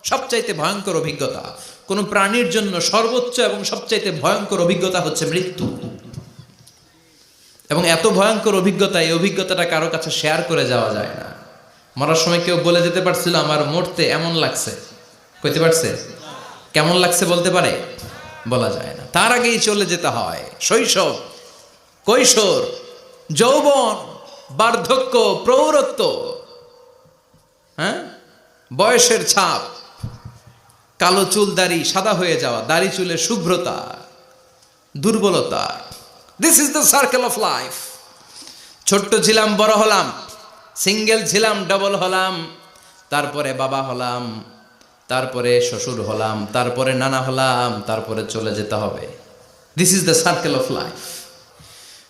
সবচাইতে ভয়ঙ্কর অভিজ্ঞতা, কোন প্রাণীর জন্য সর্বোচ্চ এবং সবচাইতে ভয়ঙ্কর অভিজ্ঞতা হচ্ছে মৃত্যু। এবং এত ভয়ঙ্কর অভিজ্ঞতা, এই অভিজ্ঞতাটা কারো কাছে শেয়ার করে যাওয়া যায় না। মরার সময় কেউ বলে যেতে পারছিল আমার মরতে এমন লাগছে, কইতে পারছে? কেমন লাগছে বলতে পারে? বলা যায় না। তার আগেই চলে যেতে হয় শৈশব, কৈশোর, যৌবন, বার্ধক্য, প্রৌঢ়ত্ব, হ্যাঁ, বয়সের ছাপ, কালো চুল দাড়ি সাদা হয়ে যাওয়া, দাড়ি চুলের শুভ্রতা, দুর্বলতা। This is the circle of life. ছোট্ট ছিলাম, বড় হলাম, সিঙ্গেল ছিলাম, ডাবল হলাম, তারপরে বাবা হলাম, তারপরে শ্বশুর হলাম, তারপরে নানা হলাম, তারপরে চলে যেতে হবে। This is the circle of life.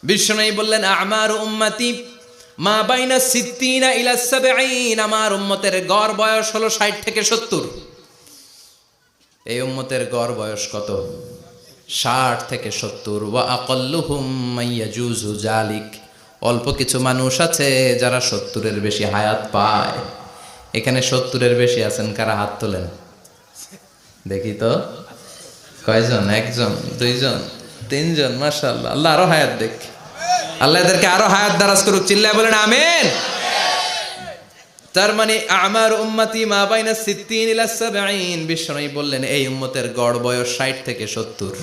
বিশ্বনবী বললেন আমার উম্মতি মা বাইনা সিত্তিনা ইলা সাবঈন, আমার উম্মতের গড় বয়স হলো 60 থেকে 70। এই উম্মতের গড় বয়স কত? 60 থেকে 70। ওয়া আকাল্লুহুম মাইয়াজুজু জালিক, অল্প কিছু মানুষ আছে যারা 70-এর বেশি হায়াত পায়। এখানে 70-এর বেশি আছেন কারা? হাত তোলেন দেখি তো। কয়জন? একজন, দুইজন, তিনজন। মাশাআল্লাহ, আল্লাহ আরো হায়াত দেখ, আল্লাহ এদেরকে আরো হায়াত দারাজ করুক। চিল্লায় বলেন আমিন। তার মানে আমার উম্মতি মা বাইনা সিত্তিন ইলা সাবঈন, বিশ্বনবী বললেন এই উম্মতের গড় বয়স 60 থেকে 70,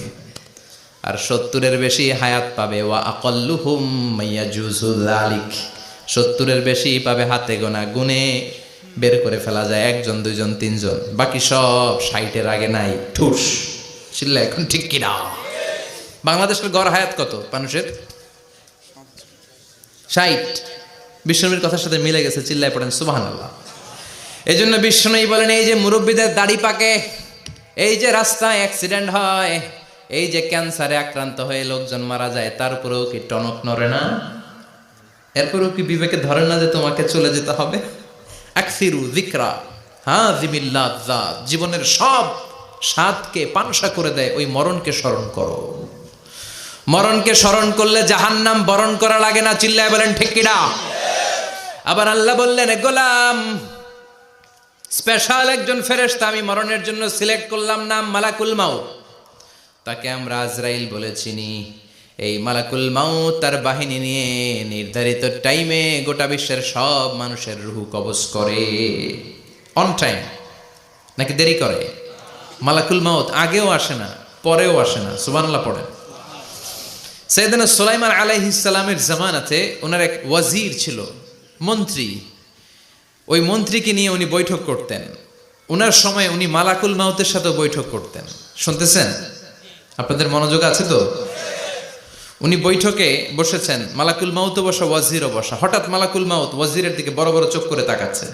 আর 70-এর বেশি হায়াত পাবে। ওয়া আকাল্লুহুম মাইয়াজুজু যালিক, 70-এর বেশি পাবে হাতে গোনা, গুনে বের করে ফেলা যায় একজন, দুইজন, তিনজন। বাকি সব 60-এর আগে নাই। ঠুস চিল্লা এখন ঠিক কিনা? বাংলাদেশের গড় হায়াত কত মানুষের? 60। বিশ্বনবীর কথার সাথে মিলে গেছে। চিল্লায় পড়েন সুবহানাল্লাহ। এই জন্য বিশ্বনবী বলেন এই যে মুরব্বীদের দাড়ি পাকে, এই যে রাস্তায় অ্যাক্সিডেন্ট হয়, এই যে ক্যান্সারে আক্রান্ত হয়ে লোকজন মারা যায়, তারপরেও কি টনক নড়ে না? এরপরেও কি বিবেকে ধরে না যে তোমাকে চলে যেতে হবে? আকসিরু যিকরা হাযিমিল লাযযাত, জীবনের সব স্বাদকে পানসা করে দেয় ওই মরণকে স্মরণ করো। মরণকে স্মরণ করলে জাহান্নাম বরণ করা লাগে না। চিল্লায় বলেন ঠিক কিনা? আবার আল্লাহ বললেন গোলাম, স্পেশাল একজন ফেরেশতা আমি মরণের জন্য সিলেক্ট করলাম, নাম মালাকুল মাউত। তাকে আমরা আজরাইল বলে চিনি। এই মালাকুল মাউত তার বাহিনী নিয়ে নির্ধারিত টাইমে গোটা বিশ্বের সব মানুষের রূহ কবজ করে। অন টাইম নাকি দেরি করে? মালাকুল মাউত আগেও আসে না, পরেও আসে না। সুবহানাল্লাহ পড়েন। সাইয়েদনা সুলাইমান আলাইহিস সালামের জামানাতে ওনার এক ওয়াজির ছিল, মন্ত্রী। ওই মন্ত্রীকে নিয়ে উনি বৈঠক করতেন। ওনার সময় উনি মালাকুল মাউতের সাথে বৈঠক করতেন। শুনতেছেন? আপনাদের মনোযোগ আছে তো? উনি বৈঠকে বসেছেন, মালাকুল মাউতও বসা, ওয়াজিরও বসা। হঠাৎ মালাকুল মাউত ওয়াজিরের দিকে বড় বড় চোখ করে তাকাচ্ছে।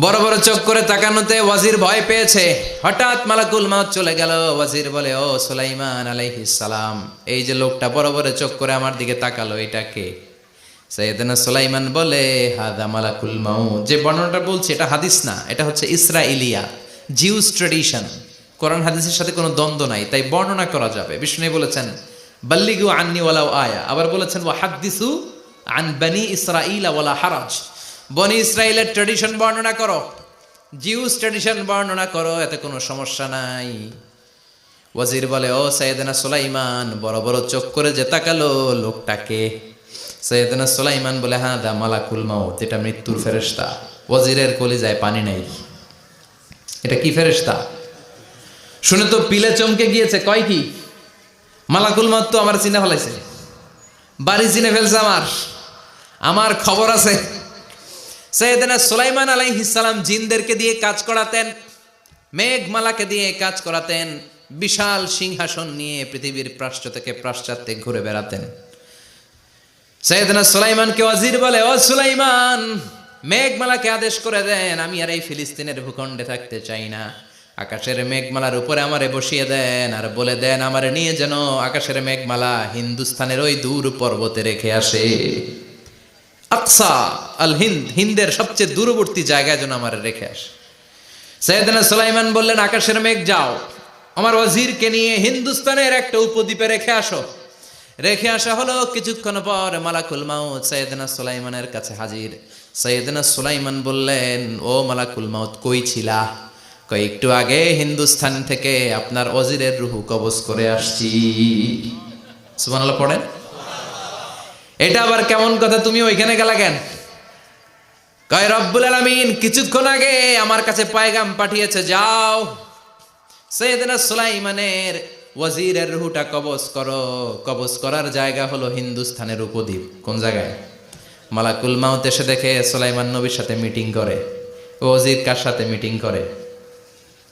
বড় বড় চোখ করে তাকানোতে ওয়াজির ভয় পেয়েছে। হঠাৎ মালাকুল মাউত চলে গেল। ওয়াজির বলে ও সুলাইমান আলাইহিস সালাম, এই যে লোকটা বড় বড় চোখ করে আমার দিকে তাকালো, এটা কে? সাইয়েদনা সুলাইমান বলে হাদা মালাকুল মাউত। যে বর্ণনাটা বলছি এটা হাদিস না, এটা হচ্ছে ইসরাইলিয়া, জিউস ট্র্যাডিশন। কোরআন হাদিসের সাথে কোনো দ্বন্দ্ব নাই, তাই বর্ণনা করা যাবে। বিষ্ণু বলেছেন বাল্লিগু আন্নি ওয়ালাউ আয়া। আবার বলেছেন ওয়া হাদ্দিসু আন বনি ইসরাঈল ওয়ালা হারাজ। বনি ইসরাইলের ট্র্যাডিশন বর্ণনা করো, জিউস ট্র্যাডিশন বর্ণনা করো, এতে কোনো সমস্যা নাই। ওয়াজির বলে ও সাইয়েদনা সুলাইমান, বড় বড় চোখ করে যে তাকালো লোকটাকে? সাইয়েদনা সুলাইমান বলে হাদা মালাকুল মাউত, এটা মৃত্যুর ফেরেশতা। ওয়াজিরের কলিজায় পানি নেই। এটা কি ফেরেশতা? শুনে তো পিলে চমকে গিয়েছে। কয় কি? মালাকুল মাউত তো আমার চিনে ফেলাইছে, বাড়ি চিনে ফেলছে, আমার খবর আছে। সাইয়েদনা সুলাইমান আলাইহিস সালাম জিনদেরকে দিয়ে কাজ করাতেন, মেঘমালাকে দিয়ে কাজ করাতেন, বিশাল সিংহাসন নিয়ে পৃথিবীর প্রাচ্য থেকে পাশ্চাত্যে ঘুরে বেড়াতেন। সাইয়েদনা সুলাইমানকে ওয়াজির বলে ও সুলাইমান, মেঘমালাকে আদেশ করে দেন আমি আর এই ফিলিস্তিনের ভূখণ্ডে থাকতে চাই না। আকাশের মেঘমালার উপরে আমারে বসিয়ে দেন, আর বলে দেন আমারে নিয়ে যেন আকাশের মেঘমালা হিন্দুস্তানের ওই দূর পর্বতে রেখে আসে। আকসা আল হিন্দ, হিন্দের সবচেয়ে দূরবর্তী জায়গায় যেন আমার রেখে আসে। সাইয়েদনা সুলাইমান বললেন আকাশের মেঘ যাও, আমার ওয়াজিরকে নিয়ে হিন্দুস্তানের একটা উপদ্বীপে রেখে আসো। রেখে আসা হলো। কিছুক্ষণ পর মালাকুল মাউত সাইয়েদনা সুলাইমানের কাছে হাজির। সাইয়েদনা সুলাইমান বললেন, ও মালাকুল মাউত কই ছিলা? কই একটু আগে হিন্দুস্তান থেকে আপনার ওজিরের রুহু কবজ করে আসছি। সুবহানাল্লাহ পড়েন। এটা আবার কেমন কথা, তুমি ওইখানে গেলা কেন? কয় রব্বুল আলামিন কিছুক্ষণ আগে আমার কাছে পায়গাম পাঠিয়েছে, যাও সাইয়েদনা সুলাইমানের ওয়াজিরের রুহুটা কবজ করো। কবজ করার জায়গা হলো হিন্দুস্তানের উপদ্বীপ। কোন জায়গায়? মালাকুল মাউত এসে দেখে সুলাইমান নবীর সাথে মিটিং করে। ওয়াজির কার সাথে মিটিং করে?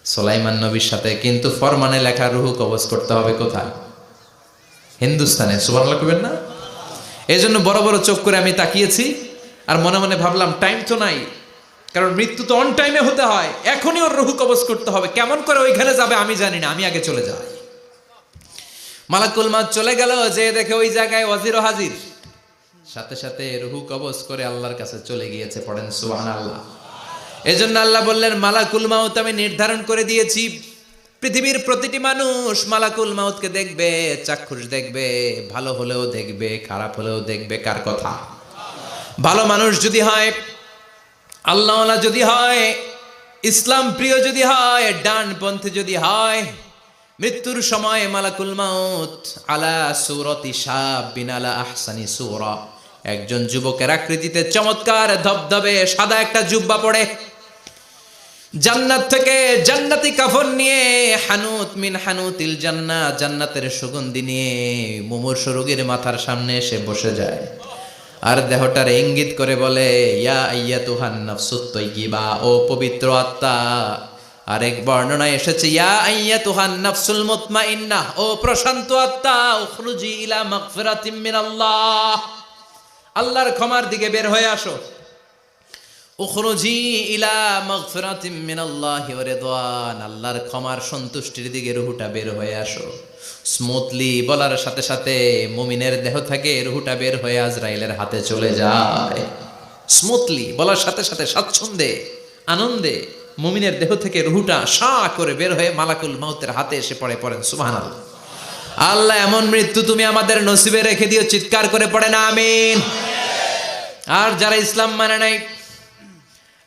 সুলাইমান নবীর সাথে। কিন্তু ফরমানে লেখা রুহু কবজ করতে হবে কোথায়? হিন্দুস্তানে। সুবহানাল্লাহ কইবেন না? এই জন্য বড় বড় চোখ করে আমি তাকিয়েছি আর মনে মনে ভাবলাম টাইম তো নাই, কারণ মৃত্যু তো অন টাইমে হতে হয়, এখনই ওর রুহু কবজ করতে হবে। কেমন করে ওইখানে যাবে আমি জানি না, আমি আগে চলে যাই। মালাকুল মাউত চলে গেল, যে দেখে ওই জায়গায় ওয়াজিরও হাজির। সাথে সাথে রুহু কবজ করে আল্লাহর কাছে চলে গিয়েছে। পড়েন সুবহানাল্লাহ। এজন্য আল্লাহ বললেন, মালাকুল মাউত আমি নির্ধারণ করে দিয়েছি, পৃথিবীর প্রতিটি মানুষ মালাকুল মাউতকে দেখবে, চাক্ষুষ দেখবে, ভালো হলেও দেখবে, খারাপ হলেও দেখবে। কার কথা? ভালো মানুষ যদি হয়, আল্লাহওয়ালা যদি হয়, ইসলাম প্রিয় যদি হয়, ডানপন্থী যদি হয়, মৃত্যুর সময় মালাকুল মাউত আলা সূরাতি শাবিন আলা আহসানি সূরা, একজন যুবকের আকৃতিতে চমৎকার ধবধবে সাদা একটা জুব্বা পরে, জান্নাত থেকে জান্নাতি কাফন নিয়ে, হানুত মিন হানুতিল জান্নাত, জান্নাতের সুগন্ধি নিয়ে মুমূর্ষু রোগীর মাথার সামনে এসে বসে যায় আর দেহটার ইঙ্গিত করে বলে, ইয়া আইয়াতুহান নাফসুত তাইয়্যিবা, ও পবিত্র আত্মা। আরেক বর্ণনায় এসেছে, ইয়া আইয়াতুহান নাফসুল মুতমাইন্নাহ, ও প্রশান্ত আত্মা, উখরুজি ইলা মাগফিরাতিম মিনাল্লাহ, আল্লাহর ক্ষমার দিকে বের হয়ে আসো। উখরুজি ইলা মাগফিরাতিম মিনাল্লাহি ওয়া রিদওয়ান, আল্লাহর ক্ষমার সন্তুষ্টির দিকে রুহুটা বের হয়ে আসো। স্মুথলি বলার সাথে সাথে মুমিনের দেহ থেকে রুহুটা বের হয়ে আজরাইলের হাতে চলে যায়। স্মুথলি বলার সাথে সাথে স্বাচ্ছন্দ্যে আনন্দে মুমিনের দেহ থেকে রুহুটা সা করে বের হয়ে মালাকুল মাউতের হাতে এসে পড়ে। পড়েন সুবহানাল্লাহ। আল্লাহ এমন মৃত্যু তুমি আমাদের নসিবে রেখে দিও, চিৎকার করে পড়েন আমিন। আর যারা ইসলাম মানে নাই,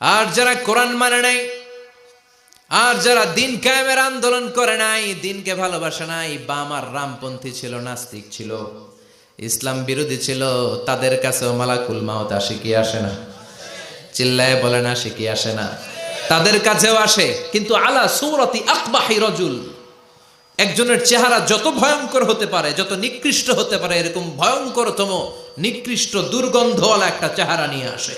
আর যারা কোরআন মানে নাই, আর যারা দিন কায়েমের আন্দোলন করে নাই, দিনকে ভালোবাসে নাই, বাম আর রামপন্থী ছিল, নাস্তিক ছিল, ইসলাম বিরোধী ছিল, তাদের কাছেও মালাকুল মাউত আসে কি আসে না? চিল্লায় বলেন আসে কি আসে না? তাদের কাছেও আসে, কিন্তু আলা সূরাতি আকবাহি রাজুল, একজনের চেহারা যত ভয়ঙ্কর হতে পারে, যত নিকৃষ্ট হতে পারে, এরকম ভয়ঙ্করতম নিকৃষ্ট দুর্গন্ধওয়ালা একটা চেহারা নিয়ে আসে।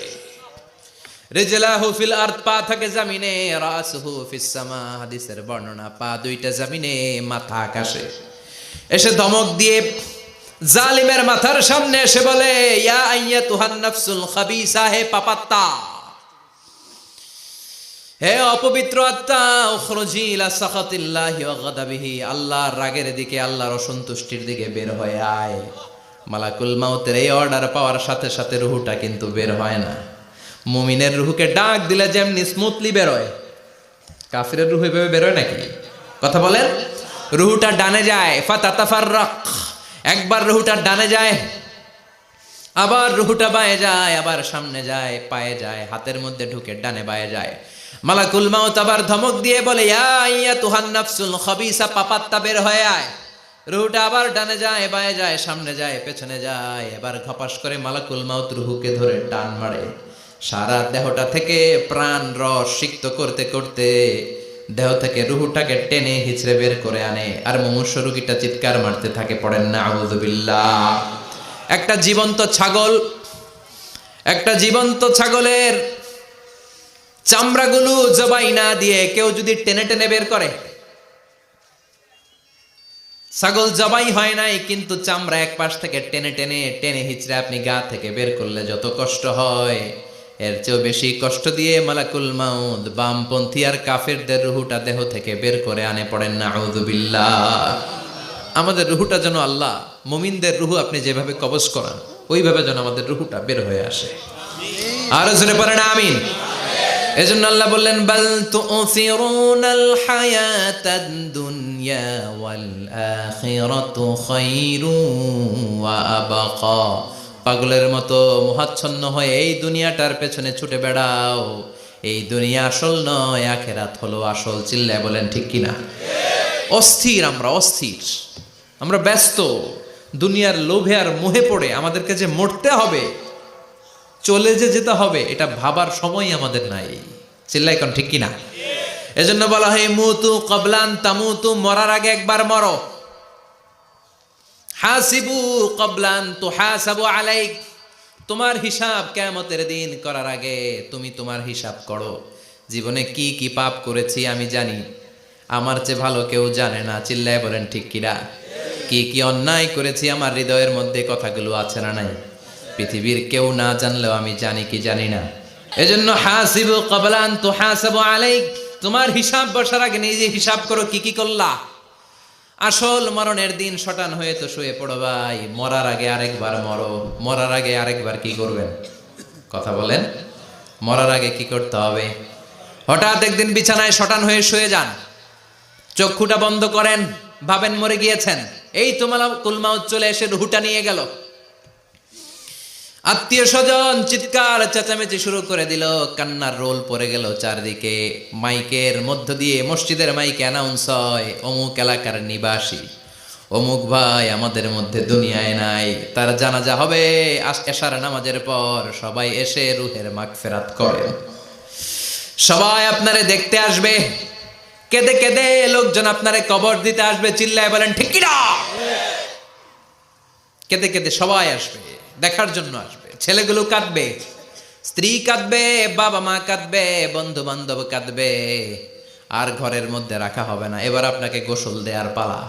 রিজলাহু ফিল আরদ, পা থাকে জমিনে, রাসুহু ফিস সামা, হাদিসের বর্ণনা, পা দুইটা জমিনে, মাথা আকাশে। এসে ধমক দিয়ে জালিমের মাথার সামনে এসে বলে, ইয়া আইয়াতুহান নাফসুল খাবিসা, হে পাপাত্তা, হে অপবিত্র আত্মা, উখরুজি ইলা সাখাতিল্লাহি ওয়া গাদাবিহি, আল্লাহর রাগের দিকে, আল্লাহর অসন্তুষ্টির দিকে বের হয়ে আয়। মালাকুল মাউতের এই অর্ডার পাওয়ার সাথে সাথে রুহুটা কিন্তু বের হয় না। মুমিনের রুহুকে ডাক দিলে যেমনি স্মুথলি বেরোয়, কাফিরের রুহু এভাবে বেরোয় নাকি? কথা বলেন। রুহুটা ডানে যায়, ফাতাতাফাররাক, একবার রুহুটা ডানে যায়, আবার রুহুটা বায়ে যায়, আবার সামনে যায়, পায়ে যায়, হাতের মধ্যে ঢুকে ডানে বায়ে যায়। মালাকুল মাউত আবার ধমক দিয়ে বলে, ইয়া আইয়াতুহান নাফসুল খাবিসা, পাপাত্তা বের হয়ে আয়। রুহুটা আবার ডানে যায়, বায়ে যায়, সামনে যায়, পেছনে যায়। এবার ঘপাস করে মালাকুল মাউত রুহুকে ধরে টান মারে। সারা দেহটা থেকে প্রাণ রস সিক্ত করতে করতে দেহ থেকে রুহুটাকে টেনে হিচড়ে বের করে আনে। আর মুমূর্ষু রোগীটা চিৎকার মারতে থাকে। পড়েন না আউযু বিল্লাহ। একটা জীবন্ত ছাগলের চামড়াগুলো জবাই না দিয়ে কেউ যদি টেনে টেনে বের করে, ছাগল জবাই হয় নাই কিন্তু চামড়া এক পাশ থেকে টেনে টেনে টেনে হিচড়ে আপনি গা থেকে বের করলে যত কষ্ট হয়, এর চেয়েও বেশি কষ্ট দিয়ে মালাকুল মাউত বামপন্থী আর কাফেরদের রুহুটা দেহ থেকে বের করে আনে। পড়েন না আউযু বিল্লাহ। আমাদের রুহুটা যেন আল্লাহ, মুমিনদের রুহু আপনি যেভাবে কবজ করান, ওইভাবে যেন আমাদের রুহুটা বের হয়ে আসে। আর জোরে পড়েন আমিন। এজন্য আল্লাহ বললেন, বাল তুসিরুনাল হায়াতাদ দুনিয়া ওয়াল আখিরাতু খায়রুন ওয়া আবকা পাগলের মতো মোহাচ্ছন্ন হয়ে এই দুনিয়াটার পেছনে ছুটে বেড়াও। এই দুনিয়া আসল নয়, আখেরাত হলো আসল। চিল্লায় বলেন ঠিক কিনা? অস্থির, আমরা ব্যস্ত দুনিয়ার লোভে আর মোহে পড়ে আমাদেরকে যে মরতে হবে, চলে যে যেতে হবে, এটা ভাবার সময় আমাদের নাই। চিল্লাই কোন ঠিক কিনা? এজন্য বলা হয় মুতু ক্বাবলান তামুতু, মরার আগে একবার মরো। হাসিবু ক্বাবলান তুহাসাবু আলাইক, তোমার হিসাব কিয়ামতের দিন করার আগে তুমি তোমার হিসাব করো। জীবনে কি কি পাপ করেছি আমি জানি, আমার চেয়ে ভালো কেউ জানে না। চিল্লায় বলেন ঠিক কিনা? কি কি অন্যায় করেছি আমার হৃদয়ের মধ্যে কথাগুলো আছে না নাই? পৃথিবীর কেউ না জানলেও আমি জানি কি জানি না। এজন্য হাসিবু ক্বাবলান তুহাসাবু আলাইক, তোমার হিসাব বসার আগে নিজে হিসাব করো কি কি করলা। আসল মরণের দিন শটান হয়ে তো শুয়ে পড়ো ভাই, মরার আগে আরেকবার মরো। মরার আগে আরেকবার কি করবেন? কথা বলেন, মরার আগে কি করতে হবে? হঠাৎ একদিন বিছানায় শটান হয়ে শুয়ে যান, চক্ষুটা বন্ধ করেন, ভাবেন মরে গিয়েছেন। এই তো মালাকুল মাউত চলে এসে রুহটা নিয়ে গেল। আত্মীয় স্বজন চিৎকার চেঁচামেচি শুরু করে দিল, কান্নার রোল পড়ে গেল চারদিকে। মাইকের মধ্য দিয়ে, মসজিদের মাইকে অ্যানাউন্স হয়, অমুক এলাকার নিবাসী অমুক ভাই আমাদের মধ্যে দুনিয়ায় নাই, তার জানাজা হবে এশার নামাজের পর। সবাই এসে রুহের মাগফিরাত করেন। সবাই আপনারে দেখতে আসবে, কেঁদে কেঁদে লোকজন আপনারে কবর দিতে আসবে। চিল্লায় বলেন ঠিক কি না? কেঁদে কেঁদে সবাই আসবে, দেখার জন্য আসবে। ছেলেগুলো কাঁদবে, স্ত্রী কাঁদবে, বাবা মা কাঁদবে, বন্ধু বান্ধব কাঁদবে। আর ঘরের মধ্যে রাখা হবে না। এবার আপনাকে গোসল দেওয়ার পালা।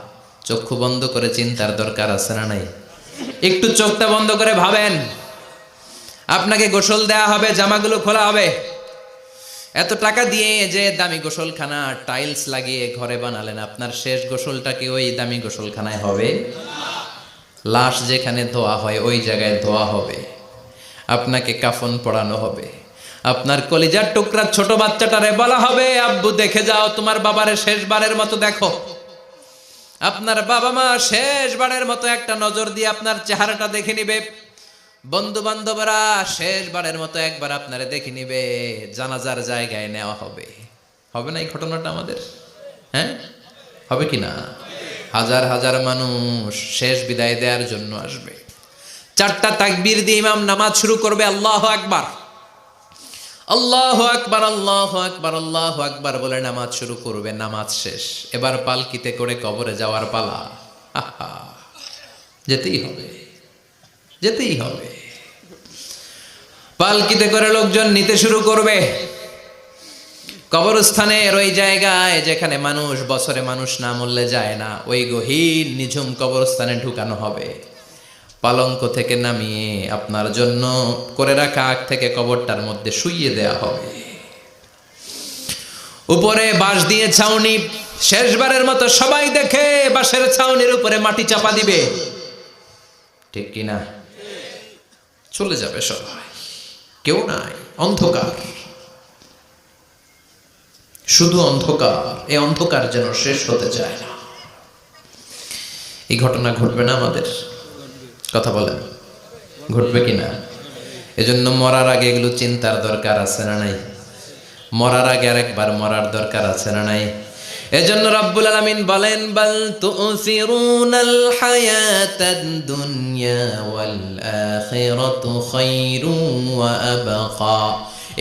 চক্ষু বন্ধ করে চিন্তার দরকার আছে না নাই? একটু চোখটা বন্ধ করে ভাবেন, আপনাকে গোসল দেয়া হবে, জামাগুলো খোলা হবে। এত টাকা দিয়ে যে দামি গোসলখানা টাইলস লাগিয়ে ঘরে বানালেন, আপনার শেষ গোসলটা কি ওই দামি গোসলখানায় হবে? লাশ যেখানে ধোয়া হয় ওই জায়গায় ধোয়া হবে। আপনাকে কাফন পরানো হবে। আপনার কলিজার টুকরা ছোট বাচ্চাটারে বলা হবে, আব্বু দেখে যাও তোমার বাবারে শেষবারের মতো দেখো। আপনার বাবা মা শেষবারের মতো একটা নজর দিয়ে আপনার চেহারাটা দেখে নিবে। বন্ধু বান্ধবরা শেষবারের মতো একবার আপনারে দেখে নিবে। জানাজার জায়গায় নেওয়া হবে। হবে না এই ঘটনাটা আমাদের? হ্যাঁ, হবে কি না? হাজার হাজার মানুষ শেষ বিদায় দেওয়ার জন্য আসবে। চারটা তাকবীর দিয়ে ইমাম নামাজ শুরু করবে। আল্লাহু আকবার, আল্লাহু আকবার, আল্লাহু আকবার, আল্লাহু আকবার বলে নামাজ শুরু করবে। নামাজ শেষ। এবার পালকিতে করে কবরে যাওয়ার পালা। যেতেই হবে, যেতেই হবে। পালকিতে করে লোকজন নিতে শুরু করবে। কবরস্থানের ওই জায়গায় যেখানে মানুষ বছরে মানুষ না মরলে যায় না, ওই গহীন নিঝুম কবরস্থানে ঢুকানো হবে। পালঙ্ক থেকে নামিয়ে আপনার জন্য করে রাখা আগ থেকে কবরটার মধ্যে শুইয়ে দেয়া হবে। উপরে বাঁশ দিয়ে ছাউনি। শেষবারের মতো সবাই দেখে বাঁশের ছাউনির উপরে মাটি চাপা দিবে। ঠিক কিনা? চলে যাবে সবাই, কেউ নাই, অন্ধকার, শুধু অন্ধকার। এই অন্ধকার যেন শেষ হতে চায় না। এই ঘটনা ঘটবে না আমাদের? কথা বলেন, ঘটবে কিনা? এজন্য মরার আগে এগুলো চিন্তার দরকার আছে না নাই? মরার আগে আরেকবার মরার দরকার আছে না নাই? এজন্য রব্বুল আলামিন বলেন, বাল তুসিরুনাল হায়াতাদ দুনিয়া ওয়াল আখিরাতু খায়রুন ওয়া আবকা।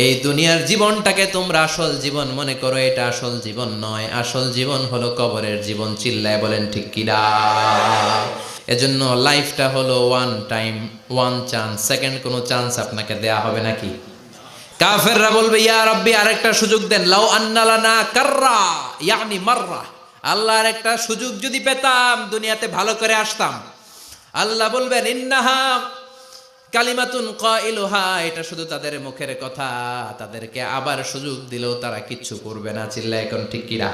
এই দুনিয়ার জীবনটাকে তোমরা আসল জীবন মনে করো, এটা আসল জীবন নয়। আসল জীবন হলো কবরের জীবন। চিল্লায় বলেন ঠিক কিনা? এজন্য লাইফটা হলো one time, one chance. Second কোনো চান্স আপনাকে দেয়া হবে নাকি? কাফেররা বলবে, ইয়া রাব্বি আরেকটা সুযোগ দেন। লাউ আন্না লানা কাররা ইয়ানি মাররা, আল্লাহ আরেকটা সুযোগ যদি পেতাম দুনিয়াতে ভালো করে আসতাম। আল্লাহ বলবেন, ইন্নাহা কালিমাতুন কাইলুহা, এটা শুধু তাদের মুখের কথা। তাদেরকে আবার সুযোগ দিলেও তারা কিচ্ছু করবে না। চিল্লা এখন ঠিক কিনা?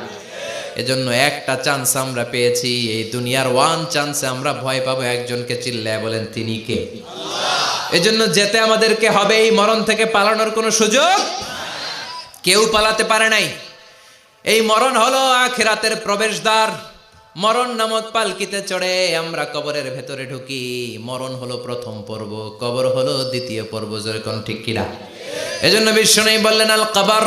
এজন্য একটা চান্স আমরা পেয়েছি, এই দুনিয়ার ওয়ান চান্সে আমরা ভয় পাবো একজনকে। চিল্লায় বলেন তিনি কে? আল্লাহ। এজন্য যেতে আমাদেরকে হবে। এই মরণ থেকে পালানোর কোনো সুযোগ কেউ পালাতে পারে নাই। এই মরণ হলো আখিরাতের প্রবেশদ্বার। মরণ নামক পালকিতে চড়ে আমরা কবরের ভেতরে ঢুকি। মরণ হলো প্রথম পর্ব, কবর হলো দ্বিতীয় পর্ব। যেরকম ঠিক কিনা? এজন্য বিশ্বনবী বললেন, আল কবর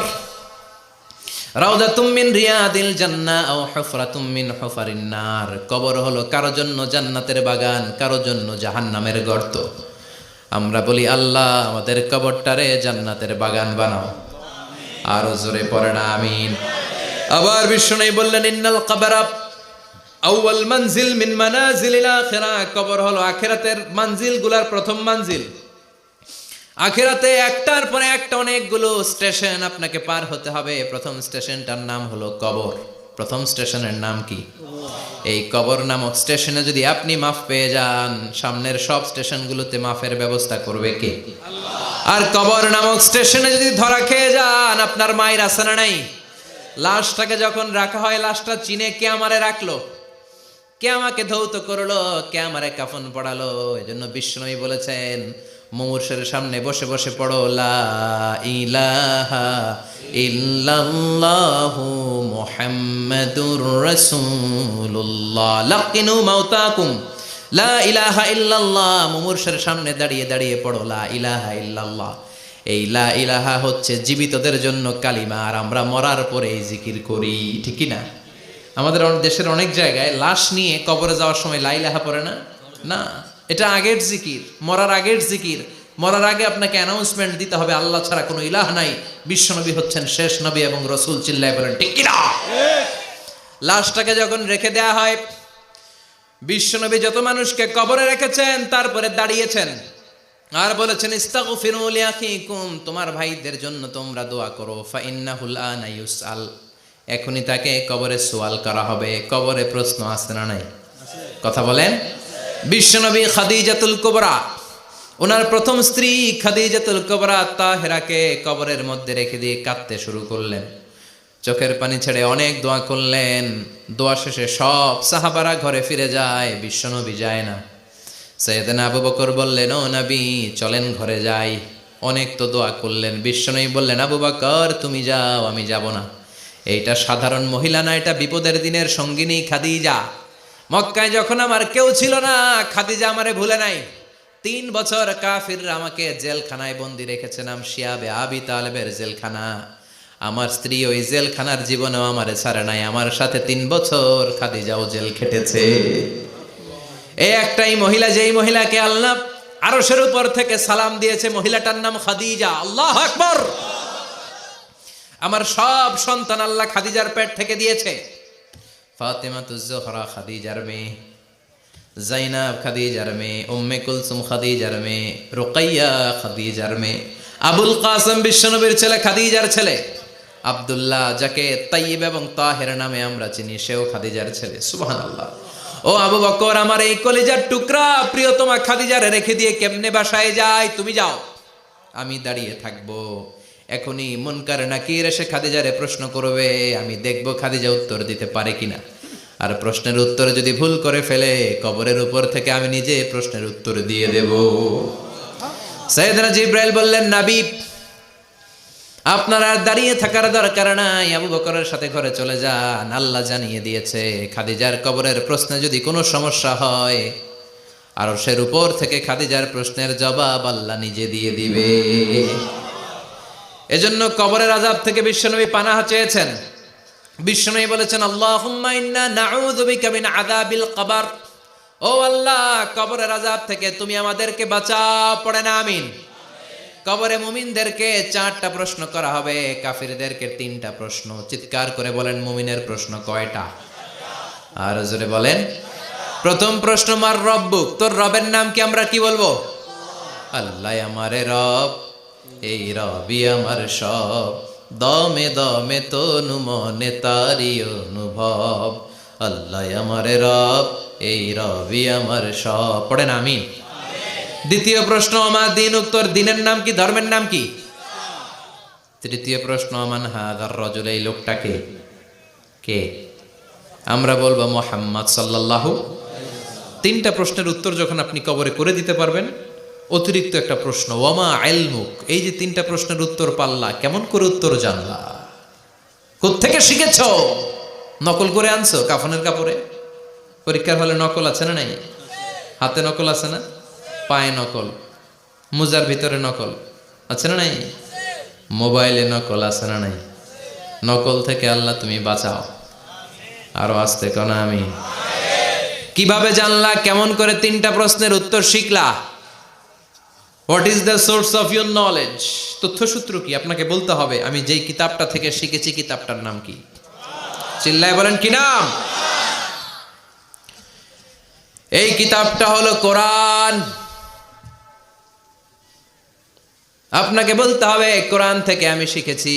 রাউদাতুম মিন রিয়াদিল জান্নাহ আও হুফরাতুম মিন হুফারিন নার। কবর হলো কারো জন্য জান্নাতের বাগান, কারো জন্য জাহান্নামের গর্ত। আমরা বলি, আল্লাহ আমাদের কবরটারে জান্নাতের বাগান বানাও। আর জোরে পড়েন আমিন। আবার বিশ্বনবী বললেন, ইন্নাল কবরা আউয়াল মানজিল মিন মানাজিলিল আখিরাহ। কবর হলো আখিরাতের মানজিলগুলোর প্রথম মানজিল। আখিরাতে একটার পরে একটা অনেকগুলো স্টেশন আপনাকে পার হতে হবে। প্রথম স্টেশনটার নাম হলো কবর। প্রথম স্টেশনের নাম কি? এই কবর নামক স্টেশনে যদি আপনি মাফ পেয়ে যান, সামনের সব স্টেশনগুলোতে মাফের ব্যবস্থা করবে কে? আর কবর নামক স্টেশনে যদি ধরা খেয়ে যান, আপনার মায়ের আছে না নাই? লাশটাকে যখন রাখা হয়, লাশটা চিনে কে আমারে রাখলো, কে আমাকে ধৌত করলো, কে আমারে কাফন পড়ালো। এজন্য বিশ্বনবী বলেছেন, মুমূর্ষের সামনে বসে বসে পড়ো, লা ইলাহা ইল্লাল্লাহু মুহাম্মাদুর রাসূলুল্লাহ। লাকিনু মাউতাকুম লা ইলাহা ইল্লাল্লাহ। মুমূর্ষের সামনে দাঁড়িয়ে দাঁড়িয়ে পড়ো, লা ইলাহা ইল্লাল্লাহ। এই লা ইলাহা হচ্ছে জীবিতদের জন্য কালিমা, আর আমরা মরার পরে এই জিকির করি। ঠিক কি না? আমাদের দেশের অনেক জায়গায় লাশ নিয়ে কবরে যাওয়ার সময় লা ইলাহা পড়ে না। না, এটা আগের জিকির, মরার আগের জিকির। মরার আগে আপনাকে অ্যানাউন্সমেন্ট দিতে হবে, আল্লাহ ছাড়া কোনো ইলাহ নাই, বিশ্বনবী হচ্ছেন শেষ নবী এবং রসুল। চিল্লায় বলেন ঠিক কি না? লাশটাকে যখন রেখে দেয়া হয়, বিশ্বনবী যত মানুষকে কবরে রেখেছেন তারপরে দাঁড়িয়েছেন আর বলেছেন, ইস্তাগফিরু লিআখিকুম, তোমার ভাইদের জন্য তোমরা দোয়া করো। ফাইন্নাহুল আনা ইউসআল, এখনই তাকে কবরে সওয়াল করা হবে। কবরে প্রশ্ন আছে না নাই? কথা বলেন। বিশ্বনবী খাদিজাতুল কুবরা, ওনার প্রথম স্ত্রী খাদিজাতুল কুবরা তাহেরাকে কবরের মধ্যে রেখে দিয়ে কাঁদতে শুরু করলেন। চোখের পানি ছেড়ে অনেক দোয়া করলেন। দোয়া শেষে সব সাহাবারা ঘরে ফিরে যায়, বিশ্বনবী যায় না। সাইয়েদনা আবু বকর বললেন, ও নবী চলেন ঘরে যাই। অনেক তো দোয়া করলেন। বিশ্বনবী বললেন, আবু বকর তুমি যাও, আমি যাব না। এইটা সাধারণ মহিলা না, এটা বিপদের দিনের সঙ্গিনী খাদিজা। মক্কায় যখন আমার কেউ ছিল না, খাদিজা আমারে ভুলে নাই। 3 বছর কাফিররা আমাকে জেলখানায় বন্দি রেখেছে, নাম শিয়াবে আবি তালেবের জেলখানা। আমার স্ত্রী ওই জেলখানার জীবনেও আমারে ছাড়ে নাই। আমার সাথে 3 বছর খাদিজাও জেল খেটেছে। এই একটাই মহিলা, যেই মহিলাকে আল্লাহ আরশের উপর থেকে সালাম দিয়েছে, মহিলাটার নাম খাদিজা। আল্লাহু আকবার। আমার সব সন্তান আল্লাহ খাদিজার পেট থেকে দিয়েছে। ফাতেমাতুজ জোহরা খাদিজার মেয়ে, জাইনাব খাদিজার মেয়ে, উম্মে কুলসুম খাদিজার মেয়ে, রুকাইয়া খাদিজার মেয়ে, আবুল কাসেম বিশ্বনবীর ছেলে খাদিজার ছেলে, আব্দুল্লাহ যাকে তাইয়্যিব এবং তাহের নামে আমরা চিনি, সেও খাদিজার ছেলে। সুবহানাল্লাহ। ও আবু বকর, আমার এই কলিজার টুকরা প্রিয়তমা খাদিজারে রেখে দিয়ে কেমনে বাসায় যায়? তুমি যাও, আমি দাঁড়িয়ে থাকবো। এখনই মুনকার নাকির এসে খাদিজারে প্রশ্ন করবে, আমি দেখব খাদিজা উত্তর দিতে পারে কিনা। আর প্রশ্নের উত্তর যদি ভুল করে ফেলে, কবরের উপর থেকে আমি নিজে প্রশ্নের উত্তর দিয়ে দেব। সাইয়েদনা জিবরাইল বললেন, নবী আপনার আর দাঁড়িয়ে থাকার দরকার নাই, আবু বকরের সাথে ঘরে চলে যান। আল্লাহ জানিয়ে দিয়েছে, খাদিজার কবরের প্রশ্নে যদি কোনো সমস্যা হয়, আরশের উপর থেকে খাদিজার প্রশ্নের জবাব আল্লাহ নিজে দিয়ে দিবে। এজন্য কবরের আযাব থেকে বিশ্বনবী পানাহ চেয়েছেন। বিশ্বনবী বলেছেন, আল্লাহুম্মা ইন্না নাউযু বিকা মিন আযাবিল কবর। ও আল্লাহ, কবরের আযাব থেকে তুমি আমাদেরকে বাঁচাও। পড়েন আমিন। কবরে মুমিনদেরকে 4টা প্রশ্ন করা হবে, কাফিরদেরকে 3টা প্রশ্ন। চিৎকার করে বলেন, মুমিনের প্রশ্ন কয়টা? আর জোরে বলেন। প্রথম প্রশ্ন, মার রব্বুক, তোর রবের নাম কি? আমরা কি বলবো? আল্লাহ আমারে রব, এই রবি আমার সব, দমে দমে তনু মনে তারি অনুভব। আল্লাহ আমারে রব, এই রবি আমার সব। পড়েন আমিন। দ্বিতীয় প্রশ্ন, আমার দিন, উত্তর দিনের নাম কি? ধর্মের নাম কি? তৃতীয় প্রশ্ন, আমান হাদার রাজুল, এই লোকটাকে কে? আমরা বলবো মুহাম্মদ সাল্লাল্লাহু। 3টা প্রশ্নের উত্তর যখন আপনি কবরে করে দিতে পারবেন, অতিরিক্ত একটা প্রশ্ন, ওয়ামা ইলমুক, এই যে 3টা প্রশ্নের উত্তর পাল্লা, কেমন করে উত্তর জানলা? কোত্থেকে শিখেছো? নকল করে আনছো কাফনের কাপড়ে? পরীক্ষার হলে নকল আছে না নাই? হাতে নকল আছে না? পায়ে নকল, মোজার ভিতরে নকল আছে না নাই? মোবাইলে নকল আছে না নাই? নকল থেকে আল্লাহ তুমি বাঁচাও। আরো আসতে কোনা আমি। কিভাবে জানলা? কেমন করে? 3টা প্রশ্নের উত্তর শিখলা। What is the source of your knowledge? তথ্যসূত্র কি? আপনাকে বলতে হবে আমি যেই কিতাবটা থেকে শিখেছি কিতাবটার নাম কি। চিল্লায় বলেন কি নাম? এই কিতাবটা হলো কোরআন। আপনাকে বলতে হবে কোরআন থেকে আমি শিখেছি,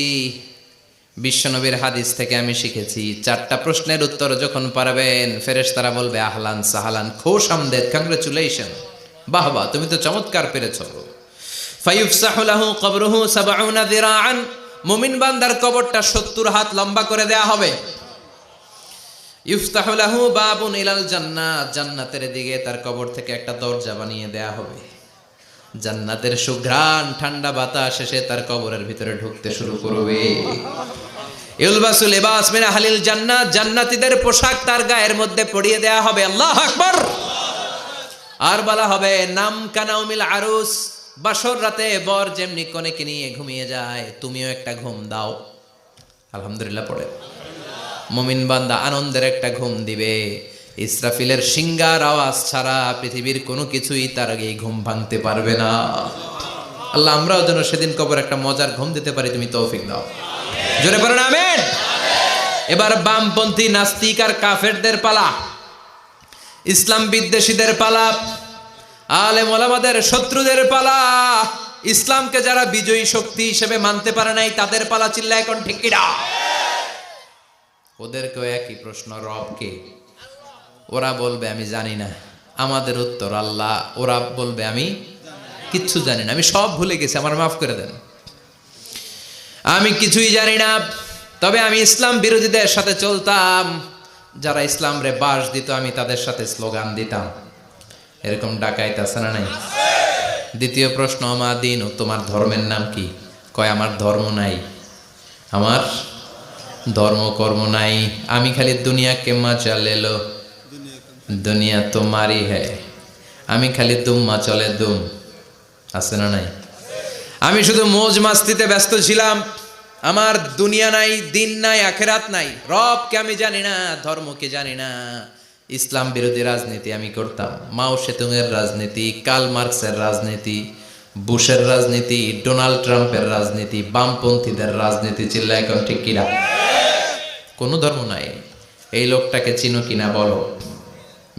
বিশ্বনবীর হাদিস থেকে আমি শিখেছি। 4টা প্রশ্নের উত্তর যখন পারবেন, ফেরেশতারা বলবে আহলান সাহালান, খোশ আমদেদ, কংগ্রেচুলেশন, বাহ বাহ, তুমি তো চমৎকার পেরেছ। ফায়ুফসাহু লাহু কবরুহু ৭০ যিরাআন, মুমিন বান্দার কবরটা ৭০ হাত লম্বা করে দেয়া হবে। ইফতাহু লাহু বাবুন ইলাল জান্নাহ, জান্নাতের দিকে তার কবর থেকে একটা দরজা বানিয়ে দেয়া হবে। জান্নাতের সুঘ্রাণ ঠান্ডা বাতাস এসে তার কবরের ভিতরে ঢুকতে শুরু করবে। ইউলবাসু লিবাস মিন আহলিল জান্নাহ, জান্নাতীদের পোশাক তার গায়ের মধ্যে পরিয়ে দেয়া হবে। আল্লাহু আকবার। আর বলা হবে নাম কানাউমিল আরুস, বাসর রাতে বর যেমনি কনেকে নিয়ে ঘুমিয়ে যায়, তুমিও একটা ঘুম দাও। আলহামদুলিল্লাহ পড়ে মুমিন বান্দা আনন্দের একটা ঘুম দিবে। ইসরাফিলের সিংগার আওয়াজ ছাড়া পৃথিবীর কোনো কিছুই তার আগে ঘুম ভাঙতে পারবে না। আল্লাহ আমরাও যেন সেদিন কবর একটা মজার ঘুম দিতে পারি, তুমি তৌফিক দাও। জোরে পড়েন আমিন। এবার বামপন্থী নাস্তিক আর কাফেরদের পালা, ইসলাম বিদ্বেষীদের পালা, আলেম ওলামাদের শত্রুদের পালা, ইসলামকে যারা বিজয়ী শক্তি হিসেবে মানতে পারে নাই তাদের পালা। চিল্লায় এখন ঠিক কিনা? ওদেরকেও একই প্রশ্ন, রব কে? ওরা বলবে আমি জানি না। আমাদের উত্তর আল্লাহ। ওরা বলবে আমি কিচ্ছু জানি না, আমি সব ভুলে গেছি, আমার মাফ করে দেন, আমি কিছুই জানি না। তবে আমি ইসলাম বিরোধীদের সাথে চলতাম, যারা ইসলাম রে বাস দিত আমি তাদের সাথে স্লোগান দিতাম। এরকম ডাকাইত আছে না নাই? দ্বিতীয় প্রশ্ন, আমা দিন, ও তোমার ধর্মের নাম কি? কয় আমার ধর্ম নাই, আমার ধর্ম কর্ম নাই, আমি খালি দুনিয়া কে মজা লেলো, দুনিয়া তোমারই হ্যায়, আমি খালি দুম্মা চলে দুম। আছে না নাই? আমি শুধু মৌজ মাস্তিতে ব্যস্ত ছিলাম, আমার দুনিয়া নাই, দিন নাই, আখেরাত নাই, রবকে আমি জানি না, ধর্মকে জানি না। ইসলাম বিরোধী রাজনীতি আমি করতাম, মাও সেতুংয়ের রাজনীতি, কার্ল মার্কসের রাজনীতি, বুশের রাজনীতি, ডোনাল্ড ট্রাম্পের রাজনীতি, বামপন্থীদের রাজনীতি। চিল্লা এখন ঠিক কিনা? কোনো ধর্ম নাই। এই লোকটাকে চিনো কিনা বলো।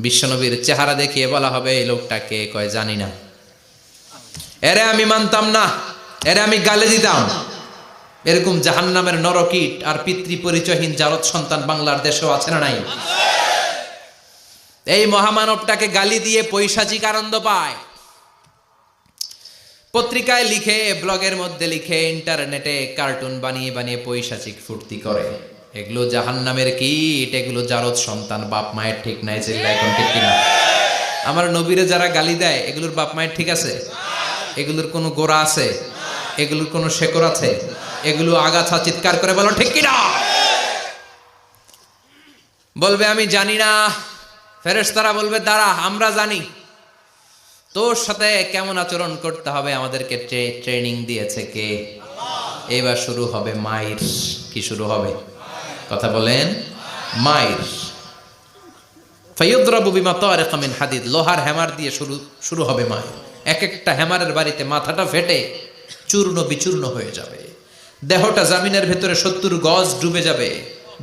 বিশ্বনবীর চেহারা দেখিয়ে বলা হবে এই লোকটাকে, কয় জানি না। এরে আমি মানতাম না, এরে আমি গালে দিতাম। এরকম জাহান্নামের নরকীট আর পিতৃ পরিচয়হীন জারদ সন্তান বাংলার দেশেও আছে না নাই? এই মহামানবটাকে গালি দিয়ে পৈশাচিক আনন্দ পায়। পত্রিকায় লিখে, ব্লগের মধ্যে লিখে, ইন্টারনেটে কার্টুন বানিয়ে বানিয়ে পৈশাচিক ফুর্তি করে। এগুলো জাহান্নামের কীট, এগুলো জারদ সন্তান, বাপ মায়ের ঠিক নাই। চিল্লা এখন ঠিক কিনা? আমার নবীরে যারা গালি দেয় এগুলোর বাপ মায়ের ঠিক আছে? এগুলোর কোনো গোড়া আছে? এগুলোর কোনো শেকড় আছে? এগুলো আগাছা। চিৎকার করে বলো ঠিক কিনা? বলবে আমি জানি না। ফেরেশতারা বলবে দাঁড়া, আমরা জানি। তোর সাথে কেমন আচরণ করতে হবে আমাদেরকে ট্রেনিং দিয়েছে কে? এবার শুরু হবে মাইর। কি শুরু হবে? কথা বলেন। মাইর। ফায়ুদরাবু বিমা তারিকা মিন হাদিদ, লোহার হ্যামার দিয়ে শুরু হবে মাইর। এক একটা হ্যামারের বাড়িতে মাথাটা ফেটে চূর্ণ বিচূর্ণ হয়ে যাবে, দেহটা জামিনের ভেতরে ৭০ গজ ডুবে যাবে,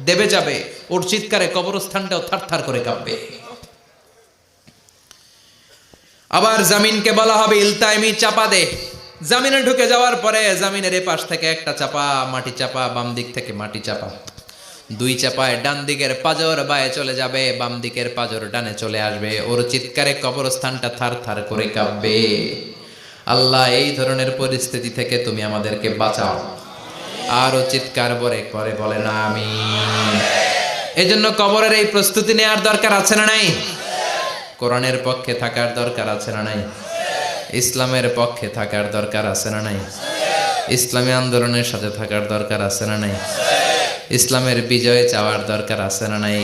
দেবে যাবে। ওর চিৎকারে কবরস্থানটাও থারথার করে কাঁপবে। আবার জামিনকে বলা হবে ইলতাইমি, চাপা দে। জামিনে ঢুকে যাওয়ার পরে জামিনের এপাশ থেকে একটা চাপা, মাটি চাপা, বাম দিক থেকে মাটি চাপা, 2 চাপায় ডান দিকের পাজর বায়ে চলে যাবে, বাম দিকের পাজর ডানে চলে আসবে। ওর চিৎকারে কবরস্থানটা থার থার করে কাঁপবে। আল্লাহ এই ধরনের পরিস্থিতি থেকে তুমি আমাদেরকে বাঁচাও। আরো চিৎকার করে বলে না আমিন। এজন্য কবরের এই প্রস্তুতি নেওয়ার দরকার আছে না নাই? কোরআনের পক্ষে থাকার দরকার আছে না নাই? ইসলামের পক্ষে থাকার দরকার আছে না নাই? ইসলামী আন্দোলনের সাথে থাকার দরকার আছে না নাই? ইসলামের বিজয় চাওয়ার দরকার আছে না নাই?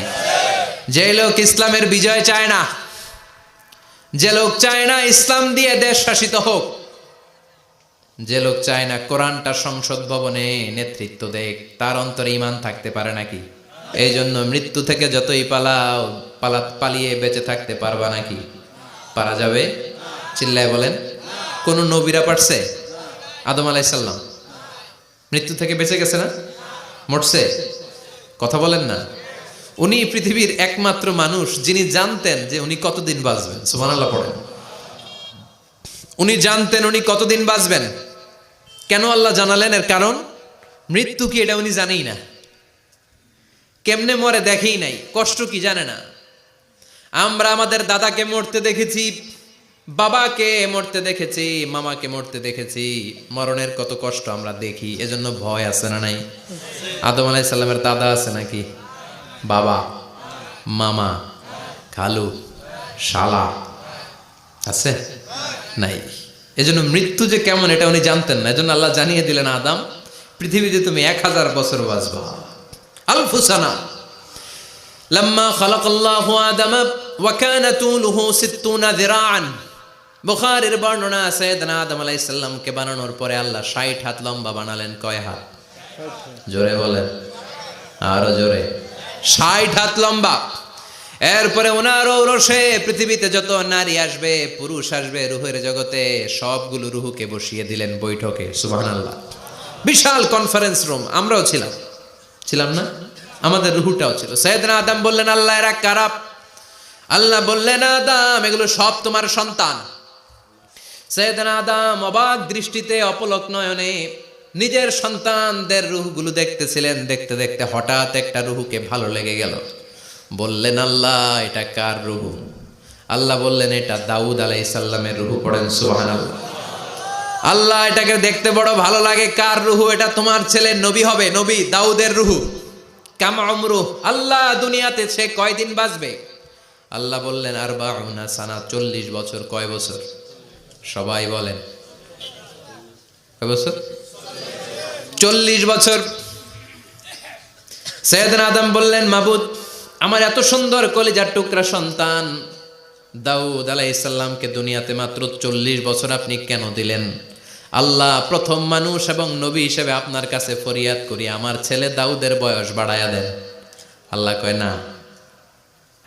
যে লোক ইসলামের বিজয় চায় না, যে লোক চায় না ইসলাম দিয়ে দেশ শাসিত হোক, যে লোক চায় না কোরআনটা সংসদ ভবনে নেতৃত্ব দেখ, তার অন্তরে ঈমান থাকতে পারে নাকি? এই জন্য মৃত্যু থেকে যতই পালাও পালিয়ে বেঁচে থাকতে পারবা নাকি? পারা যাবে? চিল্লায় বলেন। কোন নবীরা পারছে? আদম আলাইহিস সালাম মৃত্যু থেকে বেঁচে গেছে না? মরছে? কথা বলেন না। উনি পৃথিবীর একমাত্র মানুষ যিনি জানতেন যে উনি কতদিন বাঁচবেন। সুবহানাল্লাহ পড়েন। উনি জানতেন উনি কতদিন বাঁচবেন। কেন আল্লাহ জানালেন? এর কারণ মৃত্যু কি এটা উনি জানেই না, কেমনে মরে দেখেই নাই, কষ্ট কি জানে না। আমরা আমাদের দাদাকে মরতে দেখেছি, বাবাকে মরতে দেখেছি, মামাকে মরতে দেখেছি, মরণের কত কষ্ট আমরা দেখি, এজন্য ভয় আছে না নাই? আদম আলাইহিস সালামের দাদা আছে নাকি? বাবা, মামা, খালু, শালা আছে? নাই। এজন্য মৃত্যু যে কেমন এটা উনি জানতেন না, এজন্য আল্লাহ জানিয়ে দিলেন, আদম পৃথিবীতে তুমি 1000 বছর বাঁচবা। আলফু সানা। লাম্মা খালাকাল্লাহু আদামা ওয়া কানা তুলুহু 60 যিরাআন। বুখারীর বর্ণনা, সাইয়েদনা আদম আলাইহিস সালামকে বানানোর পরে আল্লাহ 60 হাত লম্বা বানালেন। কয় হাত? জোরে বলেন, আরো জোরে। 60 হাত লম্বা। এরপরে ওনার ঔরসে পৃথিবীতে যত নারী আসবে, পুরুষ আসবে রূহের জগতে, সবগুলো রূহকে বসিয়ে দিলেন বৈঠকে। সুবহানাল্লাহ। বিশাল কনফারেন্স রুম। আমরাও ছিলাম না? আমাদের রূহটাও ছিল। সাইয়েদনা আদম বললেন, আল্লাহ এরা কারা? আল্লাহ বললেন, আদম এগুলো সব তোমার সন্তান। সাইয়েদনা আদম অবাক দৃষ্টিতে অপলক নয়নে নিজের সন্তানদের রূহগুলো দেখতেছিলেন। দেখতে দেখতে হঠাৎ একটা রূহকে ভালো লেগে গেল। বললেন, আল্লাহ এটা কার রূহ? আল্লাহ বললেন, এটা দাউদ আলাইহিস সালামের রূহ। পড়েন সুবহানাল্লাহ। আল্লাহ এটাকে দেখতে বড় ভালো লাগে, কার রূহ? এটা তোমার ছেলে নবী হবে, নবী দাউদের রূহ। কাম উমরু, আল্লাহ দুনিয়াতে সে কয়দিন বাঁচবে? আল্লাহ বললেন, 40 সানা, 40 বছর। কয় বছর? সবাই বলেন কয় বছর? 40 বছর। সাইয়েদনা আদম বললেন, মাবুদ আমার এত সুন্দর কলিজার টুকরা সন্তান দাউদ আলাইহিস সালামকে দুনিয়াতে মাত্র 40 বছর আপনি কেন দিলেন? আল্লাহ প্রথম মানুষ এবং নবী হিসেবে আপনার কাছে ফরিয়াদ করি, আমার ছেলে দাউদের বয়স বাড়ায়া দেন। আল্লাহ কয়, না,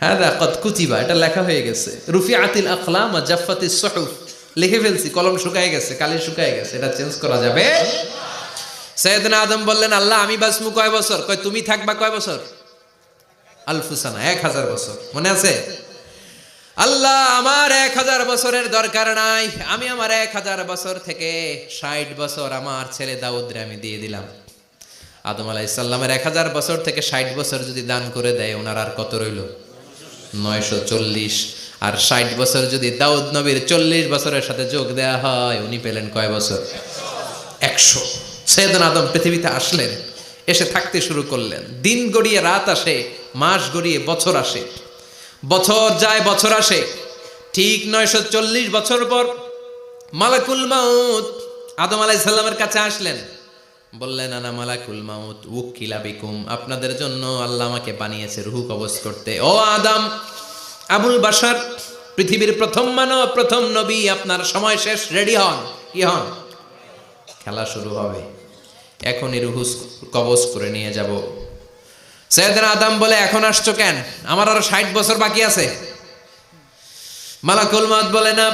হাদা কদ কুতিবা, এটা লেখা হয়ে গেছে। রুফিআতিল আকলাম ওয়া জাফফাতিস সুহুফ, লিখে ফেলছি, কলম শুকায় গেছে, কালি শুকায় গেছে, এটা চেঞ্জ করা যাবে? সাইয়েদনা আদম বললেন, আল্লাহ আমি বাঁচমু কয় বছর? কয় তুমি থাকবা কয় বছর? আলফু সানা, 1000 বছর। মনে আছে? আল্লাহ আমার 1000 বছরের দরকার নাই, আমি আমার 1000 বছর থেকে 60 বছর আমার ছেলে দাউদরে আমি দিয়ে দিলাম। আদম আলাইহিস সালামের 1000 বছর থেকে 60 বছর যদি দান করে দেয়, ওনার আর কত রইল? 940। আর 60 বছর যদি দাউদ নবীর 40 বছরের সাথে যোগ দেয়া হয়, উনি পেলেন কয় বছর? 100। সাইয়েদনা আদম পৃথিবীতে আসলেন, এসে থাকতে শুরু করলেন। দিন গড়িয়ে রাত আসে, মাস গড়িয়ে বছর আসে, বছর যায় বছর আসে। ঠিক 940 বছর পর মালাকুল মাউত আদম আলাইহিস সালামের কাছে আসলেন। বললেন, আনা মালাকুল মাউত উকিলা বিকুম, আপনাদের জন্য আল্লাহ আমাকে বানিয়েছে রূহ কবজ করতে। ও আদম, আবুল বাশার, পৃথিবীর প্রথম মানব, প্রথম নবী, আপনার সময় শেষ, রেডি হন। কি হন? খেলা শুরু হবে, এখনই রূহ কবজ করে নিয়ে যাব। সাইয়েদনা আদম বলে, এখন আসছো কেন? আমার আরো 60 বছর বাকি আছে। মালাকুল মাউত বলে, না,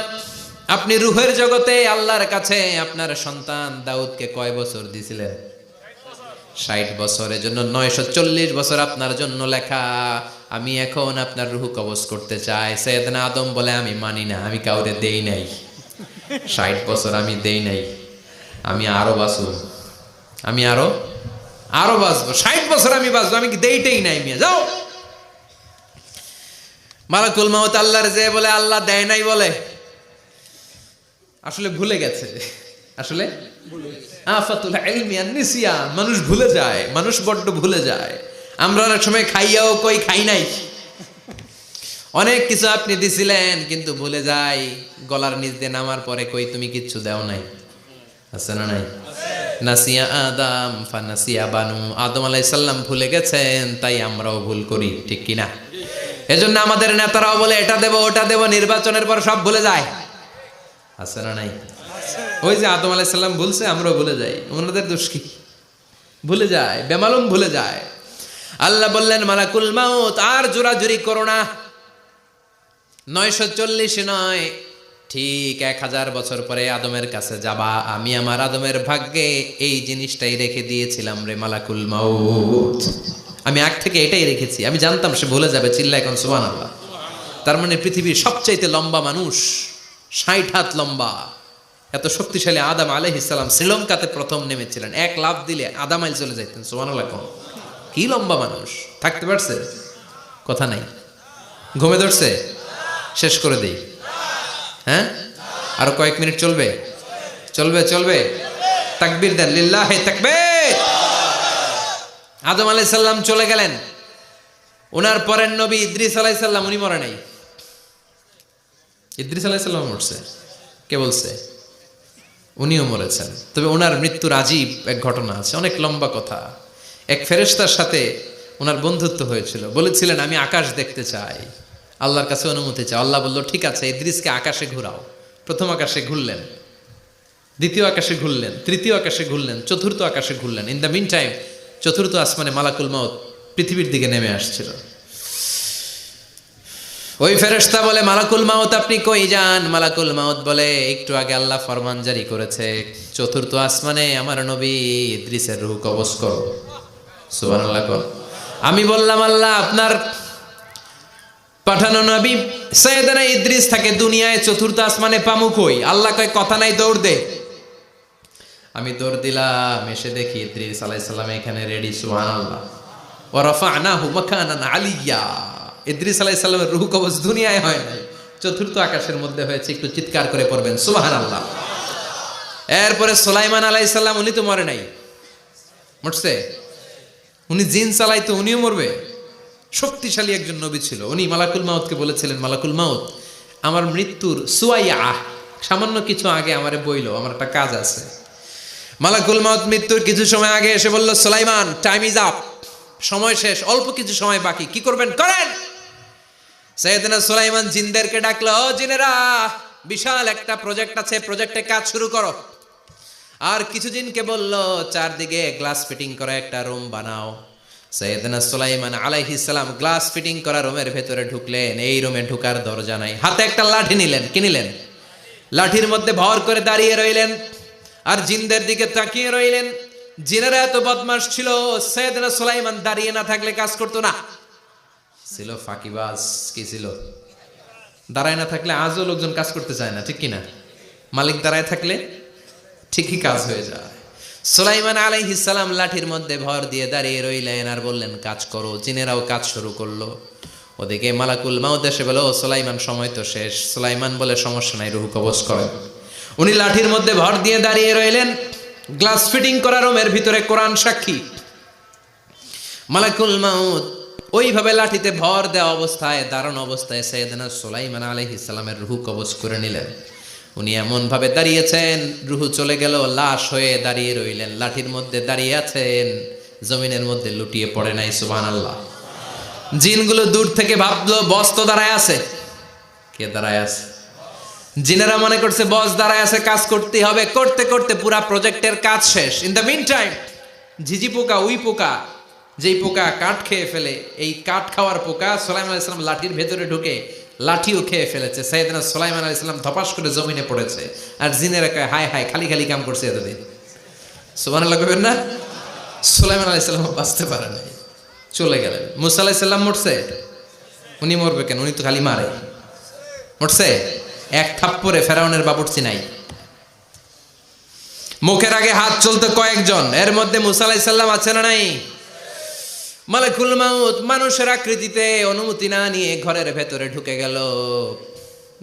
আপনি রূহের জগতে আল্লাহর কাছে আপনার সন্তান দাউদকে কয় বছর দিয়েছিলেন? 60 বছর। এজন্য 940 বছর আপনার জন্য লেখা। আমি এখন আপনার রূহ কবজ করতে চাই। সাইয়েদনা আদম বলে, আমি মানি না, আমি কাউরে দেই নাই। 60 বছর আমি দেই নাই, আমি আরো বাঁচবো, আমি আরো বাঁচবো, 60 বছর আমি বাঁচবো, আমি দেইটাই নাই। মিয়া যাও। মালাকুল মাউত আল্লাহর যে বলে, আল্লাহ দেয় নাই বলে, আসলে ভুলে গেছে। আসলে আফাতুল ইলমি আন-নিসিয়ান, মানুষ ভুলে যায়, মানুষ বড্ড ভুলে যায়। আমরা অনেক সময় খাইয়াও কই খাই নাই। অনেক কিছু আপনি দিছিলেন কিন্তু ভুলে যাই, গলার নিচ দিয়ে নামার পরে কই তুমি কিচ্ছু দাও নাই। আছে না নাই? নাসিয়া আদম ফানাসিয়া বানু, আদম আলাইহিস সালাম ভুলে গেছেন, তাই আমরাও ভুল করি, ঠিক কি না? এজন্য আমাদের নেতারাও বলে এটা দেব ওটা দেব, নির্বাচনের পর সব ভুলে যায়। আছে না নাই? ওই যে আদম আলাইহিস সালাম ভুলছে, আমরাও ভুলে যাই। ওনাদের দোষ কি? ভুলে যায়, বেমালুম ভুলে যায়। আল্লাহ বললেন মালাকুল মাউত আর জোরাজুরি করো না। 940 নয়, ঠিক 1000 বছর পরে আদমের কাছে যাবা। আমি আমার আদমের ভাগ্যে এই জিনিসটাই রেখে দিয়েছিলাম রে মালাকুল মাউত। আমি আগ থেকে এটাই রেখেছি, আমি জানতাম সে ভুলে যাবে। চিল্লা এখন সুবহানাল্লাহ। তার মানে পৃথিবীর সবচাইতে লম্বা মানুষ, 60 হাত লম্বা, এত শক্তিশালী আদম আলাইহিস সালাম শ্রীলঙ্কাতে প্রথম নেমেছিলেন। 1 লাফ দিলে আধা মাইল চলে যাইতেন। সুবহানাল্লাহ। কি লম্বা মানুষ, থাকতে পারছে? কথা নাই। ঘুমে ধরছে? শেষ করে দেই। হ্যাঁ, আরো কয়েক মিনিট চলবে? চলবে চলবে। তাকবীর দেন, লিল্লাহি তাকবীর। আদম আলাইহিস সালাম চলে গেলেন। ওনার পরের নবী ইদ্রিস আলাইহিস সালাম, উনি মরে নাই। ইদ্রিস আলাইহিস সালাম মরছে, কে বলছে? উনিও মরেছেন। তবে ওনার মৃত্যুর আজীব এক ঘটনা আছে, অনেক লম্বা কথা। এক ফেরেশতার সাথে ওনার বন্ধুত্ব হয়েছিল। বলেছিলেন আমি আকাশ দেখতে চাই, আল্লাহর কাছে অনুমতি চাই। আল্লাহ বলল ঠিক আছে, ইদ্রিসকে আকাশে ঘুরাও। প্রথম আকাশে ঘুরলেন, দ্বিতীয় আকাশে ঘুরলেন, তৃতীয় আকাশে ঘুরলেন, চতুর্থ আকাশে ঘুরলেন। ইন দ্য মিন টাইম চতুর্থ আসমানে মালাকুল মাউত পৃথিবীর দিকে নেমে আসছিল। ওই ফেরেশতা বলে মালাকুল মাউত আপনি কই যান? মালাকুল মাউত বলে একটু আগে আল্লাহ ফরমান জারি করেছে, চতুর্থ আসমানে আমার নবী ইদ্রিসের রূহ কবজ করো। সুবহানাল্লাহ। আমি বললাম আল্লাহ আপনার পাঠানো নবী সাইয়েদনা ইদ্রিস থাকে দুনিয়ায়, চতুর্থ আসমানে পামু কই? আল্লাহ কয় কথা নাই, দৌড় দে। আমি দৌড় দিলাম, এসে দেখি ইদ্রিস আলাইহিস সালাম এখানে রেডি। সুবহানাল্লাহ। ওয়া রাফা'নাহু মাকানান আলিয়্যা। ইদ্রিস আলাইহিস সালামের রূহ কবজ দুনিয়ায় হয় নাই, চতুর্থ আকাশের মধ্যে হয়েছে। একটু চিৎকার করে পড়বেন সুবহানাল্লাহ। এরপরে সুলাইমান আলাইহিস সালাম, উনি তো মরে নাই, মরছে? উনি জিন চালাইতো, উনিও মরবে? শক্তিশালী একজন নবী ছিল। উনি মালাকুল মাউতকে বলেছিলেন মালাকুল মাউত আমার মৃত্যুর সুয়াইয়া, সামান্য কিছু আগে আমারে বইল, আমার একটা কাজ আছে। মালাকুল মাউত মৃত্যুর কিছু সময় আগে এসে বলল সুলাইমান টাইম ইজ আপ, সময় শেষ, অল্প কিছু সময় বাকি, কি করবেন করেন। সাইয়েদনা সুলাইমান জিনদেরকে ডাকলো, ও জিনেরা, বিশাল একটা প্রজেক্ট আছে, প্রজেক্টে কাজ শুরু করো। আর কিছু জিনকে বলল চারদিকে গ্লাস ফিটিং করা একটা রুম বানাও। সাইয়েদনা সুলাইমান আলাইহিস সালাম গ্লাস ফিটিং করা রুমের ভেতরে ঢুকলেন। এই রুমে ঢুকার দরজা নাই, হাতে একটা লাঠি নিলেন। কি নিলেন? লাঠির মধ্যে ভর করে দাঁড়িয়ে রইলেন আর জিনদের দিকে তাকিয়ে রইলেন। জিনেরা এত বদমাশ ছিল, সাইয়েদনা সুলাইমান দাঁড়িয়ে না থাকলে কাজ করতো না। ছিল ফাঁকিবাজ। কি ছিল? দাঁড়ায় না থাকলে আজও লোকজন কাজ করতে চায় না, ঠিক কিনা? মালিক দাঁড়ায় থাকলে ঠিকই কাজ হয়ে যায়। সুলাইমান আলাইহিস সালাম লাঠির মধ্যে ভর দিয়ে দাঁড়িয়ে রইলেন আর বললেন কাজ করো। জিনেরাও কাজ শুরু করলো। ওদিকে মালাকুল মাউত এসে বলে, ও সুলাইমান সময় তো শেষ। সুলাইমান বলে সমস্যা নাই, রূহ কবজ করেন। উনি লাঠির মধ্যে ভর দিয়ে দাঁড়িয়ে রইলেন। গ্লাস ফিটিং করা রুমের ভিতরে কোরআন সাক্ষী। মালাকুল মাউত ওইভাবে লাঠিতে ভর দেওয়া অবস্থায়, দাঁড়ানো অবস্থায় সাইয়েদনা সুলাইমান আলাইহিস সালামের রূহ কবজ করে নিলেন। উনি এমন ভাবে দাঁড়িয়েছেন, রূহ চলে গেল, লাশ হয়ে দাঁড়িয়ে রইলেন। লাঠির মধ্যে দাঁড়িয়ে আছেন, জমিনের মধ্যে লুটিয়ে পড়ে নাই। সুবহানাল্লাহ। জিনগুলো দূর থেকে ভাবলো বস তো দাঁড়ায় আছে। কে দাঁড়ায় আছে? জিনেরা মনে করছে বস দাঁড়ায় আছে, কাজ করতে হবে। করতে করতে পুরা প্রজেক্টের কাজ শেষ। ইন দ্য মিন টাইম ঝিঝি পোকা, উই পোকা, যেই পোকা কাঠ খেয়ে ফেলে, এই কাঠ খাওয়ার পোকা সুলাইমান আলাইহিস সালাম লাঠির ভেতরে ঢুকে লাঠিও খেয়ে ফেলেছে। সাইয়েদনা সুলাইমান আলাইহিস সালাম ধপাস করে জমিনে পড়েছে। আর জিনেরা কয় হায় হায়, খালি খালি কাম করছে এতদিন। সুবহানাল্লাহ কইবেন না? সুলাইমান আলাইহিস সালাম বাঁচতে পারে নাই, চলে গেলেন। মুসা আলাইহিস সালাম মরছে? উনি মরবে কেন? উনি তো খালি মারে। মরছে? এক থাপ্পড়ে ফেরাউনের বাবুর্চি নাই। মুখের আগে হাত চলতে কয়েকজন, এর মধ্যে মুসা আলাইহিস সালাম আছে না নাই? মালাকুল মাউত মানুষের আকৃতিতে অনুমতি না নিয়ে ঘরের ভেতরে ঢুকে গেল।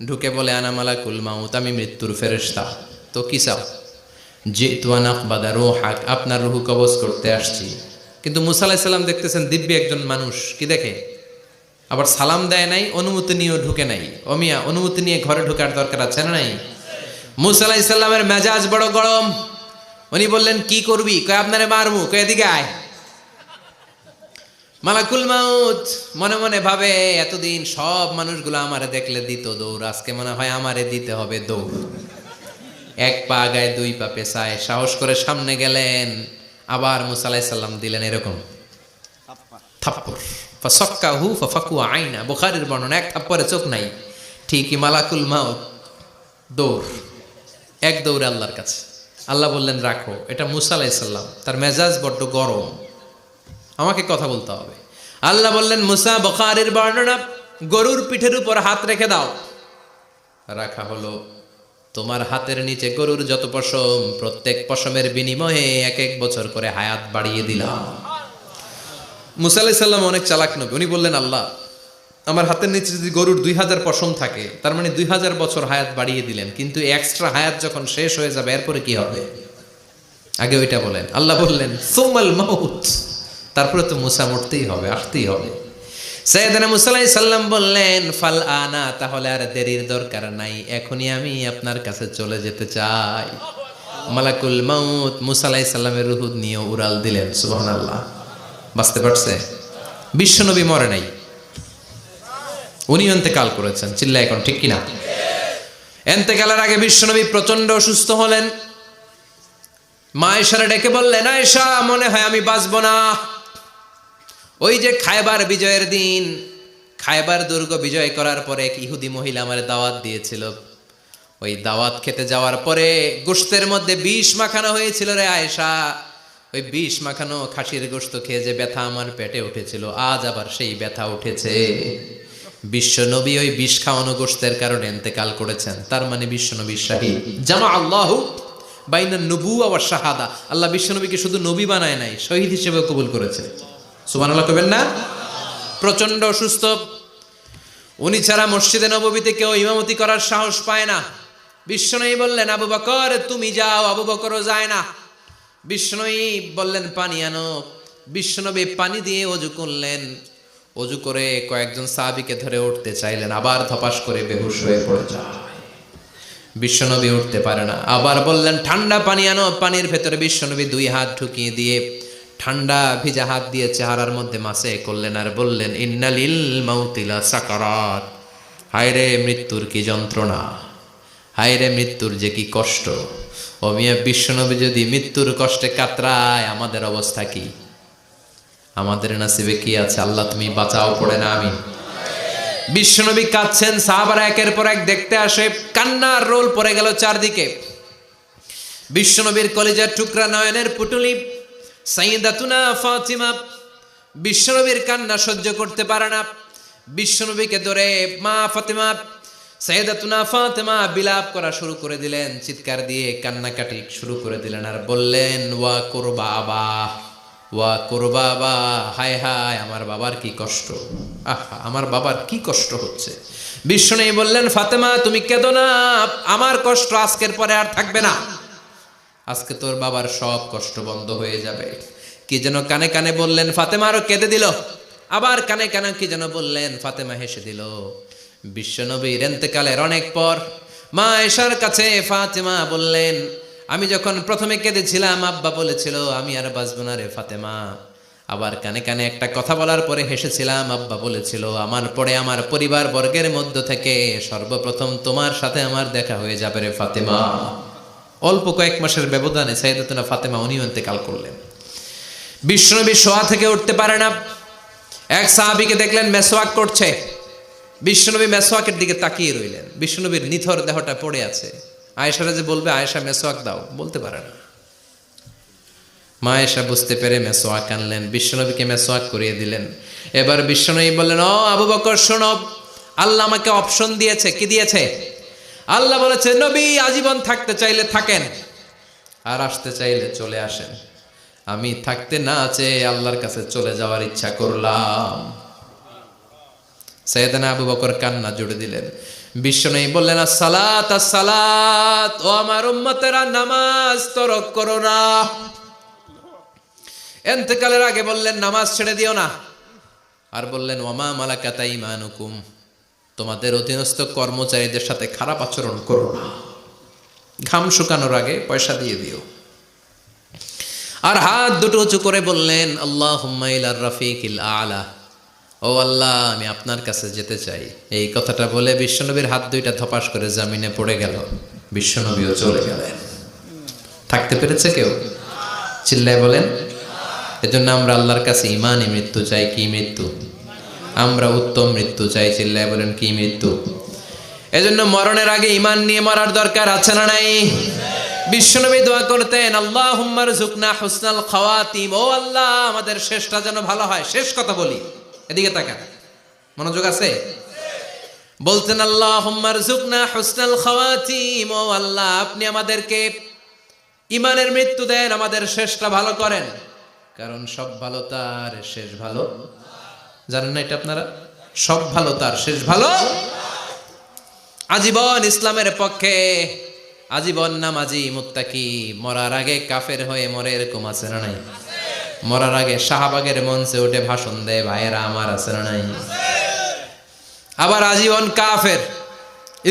ঢুকে বলে আনা মালাকুল মাউত, আমি মৃত্যুর ফেরেশতা। তো কি চাও? জিতু আন আকবাদা রূহাক, আপনার রূহ কবজ করতে আসছি। কিন্তু মুসা আলাইহিস সালাম দেখতেছেন দিব্যি একজন মানুষ, কি দেখে? আবার সালাম দেয় নাই, অনুমতি নিয়েও ঢুকে নাই। অমিয়া অনুমতি নিয়ে ঘরে ঢোকার দরকার আছে না নাই? মুসা আলাইহিস সালামের মেজাজ বড় গরম। উনি বললেন কি করবি? কয় আপনারে মারমু। কয় এদিকে আয়। মালাকুল মাউত মনে মনে ভাবে এতদিন সব মানুষগুলো আমারে দেখলে দিত দৌড়, আজকে মনে হয় আমারে দিতে হবে দৌড়। এক পা আগায় দুই পা পেছায় সাহস করে সামনে গেলেন। আবার মুসা আলাইহিস সালাম দিলেন এরকম থাপ্পড়, ফাসাক্কাহু ফাফাকু আইনা। বুখারীর বর্ণনা, এক থাপ্পড়ে চোখ নাই। ঠিকই মালাকুল মাউত দৌড়, এক দৌড়ে আল্লাহর কাছে। আল্লাহ বললেন রাখো, এটা মুসা আলাইহিস সালাম, তার মেজাজ বড্ড গরম, আমাকে কথা বলতে হবে। আল্লাহ বললেন মুসা, বুখারীর বর্ণনা, গরুর পিঠের উপর হাত রেখে দাও। রাখা হলো। তোমার হাতের নিচে গরুর যত পশম, প্রত্যেক পশমের বিনিময়ে এক এক বছর করে হায়াত বাড়িয়ে দিলাম। মুসা আলাইহিস সালাম অনেক চালাক নবী, উনি বললেন আল্লাহ আমার হাতের নিচে যদি গরুর 2000 পশম থাকে, তার মানে 2000 বছর হায়াত বাড়িয়ে দিলেন, কিন্তু এক্সট্রা হায়াত যখন শেষ হয়ে যাবে এরপরে কি হবে? আগে ওইটা বলেন। আল্লাহ বললেন সুমাল মাউত, তারপরে তো মুসা মরতেই হবে, আসতেই হবে। সাইয়েদনা মুসা আলাইহিস সালাম বললেন ফাল আনা, তাহলে আর দেরির দরকার নাই, এখনই আমি আপনার কাছে চলে যেতে চাই। মালাকুল মাউত মুসা আলাইহিস সালামের রূহ নিয়ে উড়াল দিলেন। সুবহানাল্লাহ। বাঁচতে পারছে? বিশ্বনবী মরে নাই, উনি ইন্তেকাল করেছেন। চিল্লা এখন ঠিক কিনা? ইন্তেকালের আগে বিশ্বনবী প্রচন্ড অসুস্থ হলেন। মা আয়েশারে ডেকে বললেন আয়েশা, মনে হয় আমি বাঁচবো না। ওই যে খায়বার বিজয়ের দিন, খায়বার দুর্গ বিজয় করার পরে এক ইহুদি মহিলা আমার দাওয়াত দিয়েছিল। ওই দাওয়াত খেতে যাওয়ার পরে গোশতের মধ্যে বিষ মাখানো হয়েছিল রে আয়েশা। ওই বিষ মাখানো খাসির গোশত খেয়ে যে ব্যথা আমার পেটে উঠেছিল, আজ আবার সেই ব্যথা উঠেছে। বিশ্বনবী ওই বিষ খাওয়ানো গোশতের কারণে ইন্তেকাল করেছেন, তার মানে বিশ্বনবী শাহীদ। জামা আল্লাহু বাইনা নবুওয়া ওয়া শাহাদা, আল্লাহ বিশ্বনবীকে শুধু নবী বানায় নাই, শহীদ হিসেবে কবুল করেছে। সুবহানাল্লাহ কইবেন না? প্রচন্ড অসুস্থ, উনি ছাড়া মসজিদে নববীতে কেউ ইমামতি করার সাহস পায় না। বিশ্বনবী বললেন আবু বকর তুমি যাও, আবু বকরও যায় না। বিশ্বনবী বললেন পানি আনো। বিশ্বনবী পানি দিয়ে ওযু করলেন। ওযু করে কয়েকজন সাহাবীকে ধরে উঠতে চাইলেন, আবার ধপাস করে বেহুশ হয়ে পড়ে যায়। বিশ্বনবী উঠতে পারে না। আবার বললেন ঠান্ডা পানি আনো। পানির ভেতরে বিশ্বনবী 2 হাত ঢুকিয়ে দিয়ে ঠান্ডা ভিজা হাত দিয়ে চেহারার মধ্যে মাসে করলেন আর বললেন ইন্নালিল মাউতিলা সাকারাত, হায়রে মৃত্যুর কি যন্ত্রণা, হায়রে মৃত্যুর যে কি কষ্ট। ও মিয়া, বিশ্বনবী যদি মৃত্যুর কষ্টে কাতরায়, আমাদের অবস্থা কি? আমাদের নসিবে কি আছে? আল্লাহ তুমি বাঁচাও, পড়ে না আমিন। বিশ্বনবী কাঁদছেন, সাহাবারা একের পর এক দেখতে আসে, কান্নার রোল পড়ে গেল চারদিকে। বিশ্বনবীর কলিজার টুকরা নয়নের পুটুলি সাইয়্যিদাতুনা ফাতিমা বিশ্বনবীর কান্না সহ্য করতে পারে না। বিশ্বনবীকে ধরে মা ফাতিমা, সাইয়্যিদাতুনা ফাতিমা বিলাপ করা শুরু করে দিলেন, চিৎকার দিয়ে কান্নাকাটি শুরু করে দিলেন আর বললেন ওয়া কুরবাবা, ওয়া কুরবাবা, হায় হায় আমার বাবার কি কষ্ট, আহা আমার বাবার কি কষ্ট হচ্ছে। বিশ্বনবী বললেন ফাতেমা তুমি কেঁদো না, আমার কষ্ট আজকের পরে আর থাকবে না, আজকে তোর বাবার সব কষ্ট বন্ধ হয়ে যাবে। কি যেন কানে কানে বললেন, ফাতেমা আরো কেঁদে দিল। আবার কানে কানে কি যেন বললেন, ফাতেমা হেসে দিল। বিশ্বনবীর ইন্তেকালের অনেক পর মা আয়েশার কাছে ফাতেমা বললেন, আমি যখন প্রথমে কেঁদেছিলাম আব্বা বলেছিল আমি আর বাঁচব না রে ফাতেমা। আবার কানে কানে একটা কথা বলার পরে হেসেছিলাম, আব্বা বলেছিল আমার পরে আমার পরিবার বর্গের মধ্য থেকে সর্বপ্রথম তোমার সাথে আমার দেখা হয়ে যাবে রে ফাতেমা। অল্প কয়েক মাসের ব্যবধানে সাইয়্যিদাতুনা ফাতেমা উনিও ইন্তেকাল করলেন। বিশ্বনবী শোয়া থেকে উঠতে পারে না। এক সাহাবীকে দেখলেন মেসওয়াক করছে। বিশ্বনবী মেসওয়াকের দিকে তাকিয়ে রইলেন। বিশ্বনবীর নিথর দেহটা পড়ে আছে। আয়েশারা যে বলবে আয়েশা মেসওয়াক দাও, বলতে পারে না। মা আয়েশা বুঝতে পেরে মেসওয়াক আনলেন, বিশ্বনবীকে মেসওয়াক করিয়ে দিলেন। এবার বিশ্বনবী বললেন, ও আবু বকর শোনো, আল্লাহ আমাকে অপশন দিয়েছে। কি দিয়েছে? আল্লাহ বলেছে নবী আজীবন থাকতে চাইলে থাকেন, আর আসতে চাইলে চলে আসেন। আমি থাকতে না চেয়ে আল্লাহর কাছে চলে যাওয়ার ইচ্ছা করলাম। সাইয়েদনা আবু বকর কান্না জুড়ে দিলেন। বিশ্বনবী বললেন আসসালাত আসসালাত, ও আমার উম্মতেরা নামাজ তরক করো না। ইন্তেকালের আগে বললেন নামাজ ছেড়ে দিও না। আর বললেন ওয়ামা মালাকাত আইমানুকুম, তোমাদের অধীনস্থ কর্মচারীদের সাথে খারাপ আচরণ করো না। ঘাম শুকানোর আগে পয়সা দিয়ে দিও। আর হাত দুটো উঁচু করে বললেন আল্লাহুম্মা ইলার রাফিকিল আলা, ও আল্লাহ আমি আপনার কাছে যেতে চাই। এই কথাটা বলে বিশ্বনবীর হাত দুইটা ধপাস করে জামিনে পড়ে গেল, বিশ্বনবীও চলে গেলেন। থাকতে পেরেছে কেউ? চিল্লায় বলেন। এজন্য আমরা আল্লাহর কাছে ইমানই মৃত্যু চাই। কি মৃত্যু? আমরা উত্তম মৃত্যু চাই। চিল্লায় বলেন কি মৃত্যু? এজন্য মরণের আগে ইমান নিয়ে মরার দরকার আছে না নাই? বিশ্বনবী দোয়া করতেন আল্লাহুম্মা রযুকনা হুসনাল খাওয়াতিম, ও আল্লাহ আমাদের শেষটা যেন ভালো হয়। শেষ কথা বলি, এদিকে তাকান, মনোযোগ আছে? বলতেন আল্লাহুম্মা রযুকনা হুসনাল খাওয়াতিম, ও আল্লাহ আপনি আমাদেরকে ইমানের মৃত্যু দেন, আমাদের শেষটা ভালো করেন। কারণ সব ভালো তার শেষ ভালো। জানেন না এটা আপনারা? সব ভালো তার শেষ ভালো। আজীবন ইসলামের পক্ষে, আজীবন নামাজি মুত্তাকি, মরার আগে কাফের হয়ে মরে, এরকম আছে না নাই? মরার আগে শাহবাগের মঞ্চে উঠে ভাষণ দেয়, ভাইয়েরা আমার, আছে না নাই? আবার আজীবন কাফের,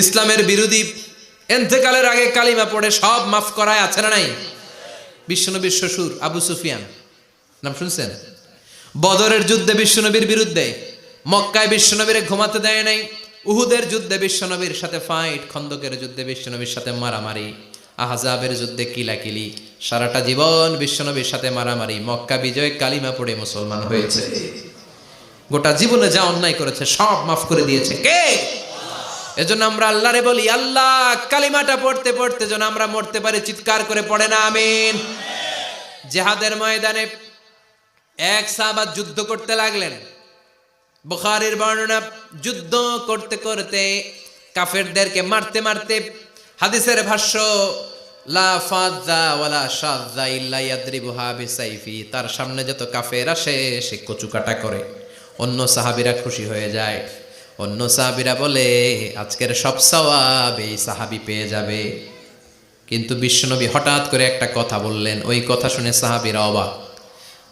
ইসলামের বিরোধী, এন্তেকালের আগে কালিমা পড়ে সব মাফ করায়, আছে না নাই? বিশ্বনবীর শ্বশুর আবু সুফিয়ান, নাম শুনছেন? বদরের যুদ্ধে বিশ্বনবীর বিরুদ্ধে, মক্কায় বিশ্বনবীরে ঘুমাতে দেয় নাই, উহুদের যুদ্ধে বিশ্বনবীর সাথে ফাইট, খন্দকের যুদ্ধে বিশ্বনবীর সাথে মারামারি, আহজাবের যুদ্ধে কিলাকিলি, সারাটা জীবন বিশ্বনবীর সাথে মারামারি, মক্কা বিজয় কালিমা পড়ে মুসলমান হয়েছে। গোটা জীবনে যা অন্যায় করেছে সব মাফ করে দিয়েছে কে? এজন্য আমরা আল্লাহরে বলি, আল্লাহ কালিমাটা পড়তে পড়তে যেন আমরা মরতে পারি। চিৎকার করে পড়ে না আমিন। জিহাদের ময়দানে এক সাহাবা যুদ্ধ করতে লাগলেন। বুখারীর বর্ণনা, যুদ্ধ করতে করতে কাফেরদেরকে মারতে মারতে, হাদিসের ভাষ্য লা ফাযা ওয়ালা শাযা ইল্লা ইয়াদরিবুহা বিসাইফি, তার সামনে যত কাফের আসে সে কচুকাটা করে। অন্য সাহাবীরা খুশি হয়ে যায়, অন্য সাহাবীরা বলে আজকের সব সওয়াব এই সাহাবী পেয়ে যাবে। কিন্তু বিশ্বনবী হঠাৎ করে একটা কথা বললেন, ওই কথা শুনে সাহাবীরা অবাক।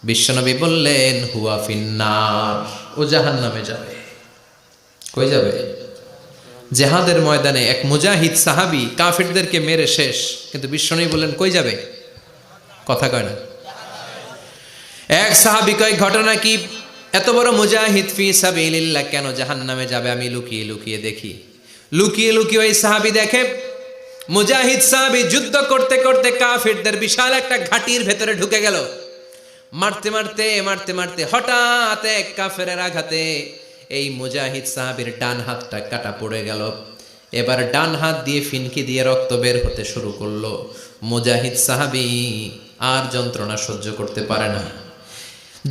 বিশ্বনবী বললেন হুয়া ফিন্নার, ও জাহান্নামে যাবে। কই যাবে? জিহাদের ময়দানে এক মুজাহিদ সাহাবী কাফেরদেরকে মেরে শেষ, কিন্তু বিশ্বনবী বললেন কই যাবে? কথা কয় না। এক সাহাবী কয় ঘটনা কি? এত বড় মুজাহিদ ফি সাবিলিল্লাহ কেন জাহান্নামে যাবে? আমি লুকিয়ে লুকিয়ে দেখি। লুকিয়ে লুকিয়ে ওই সাহাবী দেখে মুজাহিদ সাহাবী যুদ্ধ করতে করতে কাফেরদের বিশাল একটা ঘাটির ভেতরে ঢুকে গেল। মারতে মারতে মারতে মারতে হঠাৎ এক কাফেরের আঘাতে এই মুজাহিদ সাহাবীর ডান হাতটা কাটা পড়ে গেল। এবার ডান হাত দিয়ে ফিনকি দিয়ে রক্ত বের হতে শুরু করলো। মুজাহিদ সাহাবী আর যন্ত্রণা সহ্য করতে পারে না।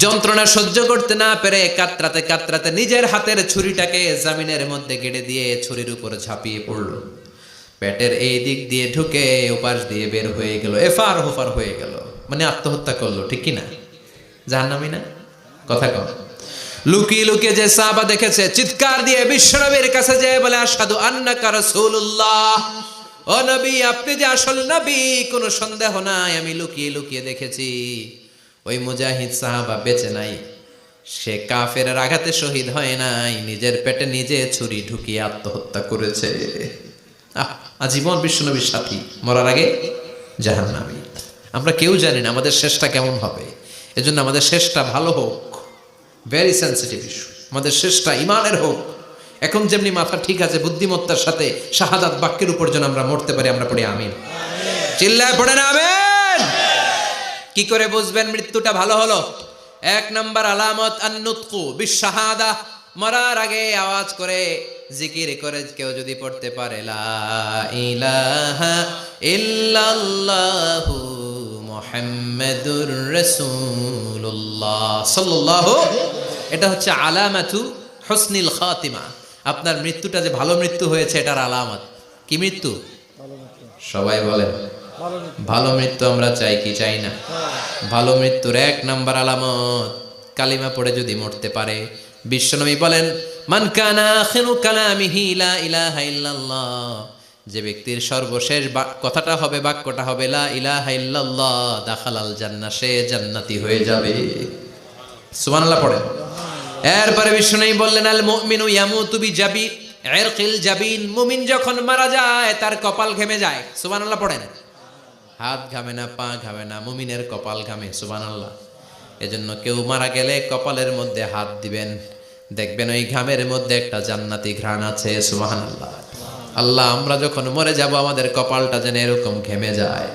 যন্ত্রণা সহ্য করতে না পেরে কাতরাতে কাতরাতে নিজের হাতের ছুরিটাকে জামিনের মধ্যে গেড়ে দিয়ে ছুরির উপর ঝাঁপিয়ে পড়ল। পেটের এই দিক দিয়ে ঢুকে ওপাশ দিয়ে বের হয়ে গেল, এফার হোফার হয়ে গেল, মানে আত্মহত্যা করলো। ঠিক কি না? জাহান্নামী না? কথা কম। লুকিয়ে লুকিয়ে যে সাহাবা দেখেছে চিৎকার দিয়ে বিশ্বনবীর কাছে যেয়ে বলে আশহাদু আন্নাকা রাসূলুল্লাহ, ও নবী আপনি যে আসল নবী, কোনো সন্দেহ নাই, আমি লুকিয়ে লুকিয়ে দেখেছি। ওই মুজাহিদ সাহাবা বেঁচে নাই, সে কাফেরের আঘাতে শহীদ হয় নাই, নিজের পেটে নিজে ছুরি ঢুকিয়ে আত্মহত্যা করেছে। আজীবন বিশ্বনবীর সাথী, মরার আগে জাহান্নামী। আমরা কেউ জানি না আমাদের শেষটা কেমন হবে। এজন্য আমাদের শেষটা ভালো হোক, ভেরি সেন্সিটিভ ইস্যু। আমাদের শেষটা ইমানের হোক। এখন যেমনি মাথা ঠিক আছে, বুদ্ধিমত্তার সাথে শাহাদাত বাক্যের উপর যেন আমরা মরতে পারি। আমরা পড়ি আমিন। চিল্লায় পড়ে না আমিন। কি করে বুঝবেন মৃত্যুটা ভালো হলো? এক নাম্বার আলামত আন-নুতকু বিশ-শাহাদা, মরার আগে আওয়াজ করে জিকির করে কেউ যদি পড়তে পারে লা ইলাহা ইল্লাল্লাহু মুহাম্মাদুর রাসূলুল্লাহ সাল্লাল্লাহু, এটা হচ্ছে আলামাতু হুসনিল খাতিমা। আপনার মৃত্যুটা যে ভালো মৃত্যু হয়েছে এটার আলামত। কি মৃত্যু? সবাই বলেন ভালো মৃত্যু আমরা চাই কি চাই না? ভালো মৃত্যুর এক নাম্বার আলামত কালিমা পড়ে যদি মরতে পারে। বিশ্বনবী বলেন মান কানা আখিরু কালামিহি লা ইলাহা ইল্লাল্লাহ, যে ব্যক্তির সর্বশেষ কথাটা হবে, বাক্যটা হবে লা ইলাহা ইল্লাল্লাহ, দাখালাল জান্নাহ, সে জান্নাতি হয়ে যাবে। সুবহানাল্লাহ পড়েন। এরপরে বিশ্বনবী বললেন আল মুমিনু ইয়ামুতু বিজাবি ইরকিল জাবিন, মুমিন যখন মারা যায় তার কপাল ঘেমে যায়। সুবহানাল্লাহ পড়েন। হাত ঘামে না, পা ঘামে না, মুমিনের কপাল ঘামে। সুবহানাল্লাহ। এজন্য কেউ মারা গেলে কপালের মধ্যে হাত দিবেন, দেখবেন ওই ঘামের মধ্যে একটা জান্নাতি ঘ্রাণ আছে। সুবহানাল্লাহ। আল্লাহ, আমরা যখন মরে যাব আমাদের কপালটা যেন এরকম ঘেমে যায়।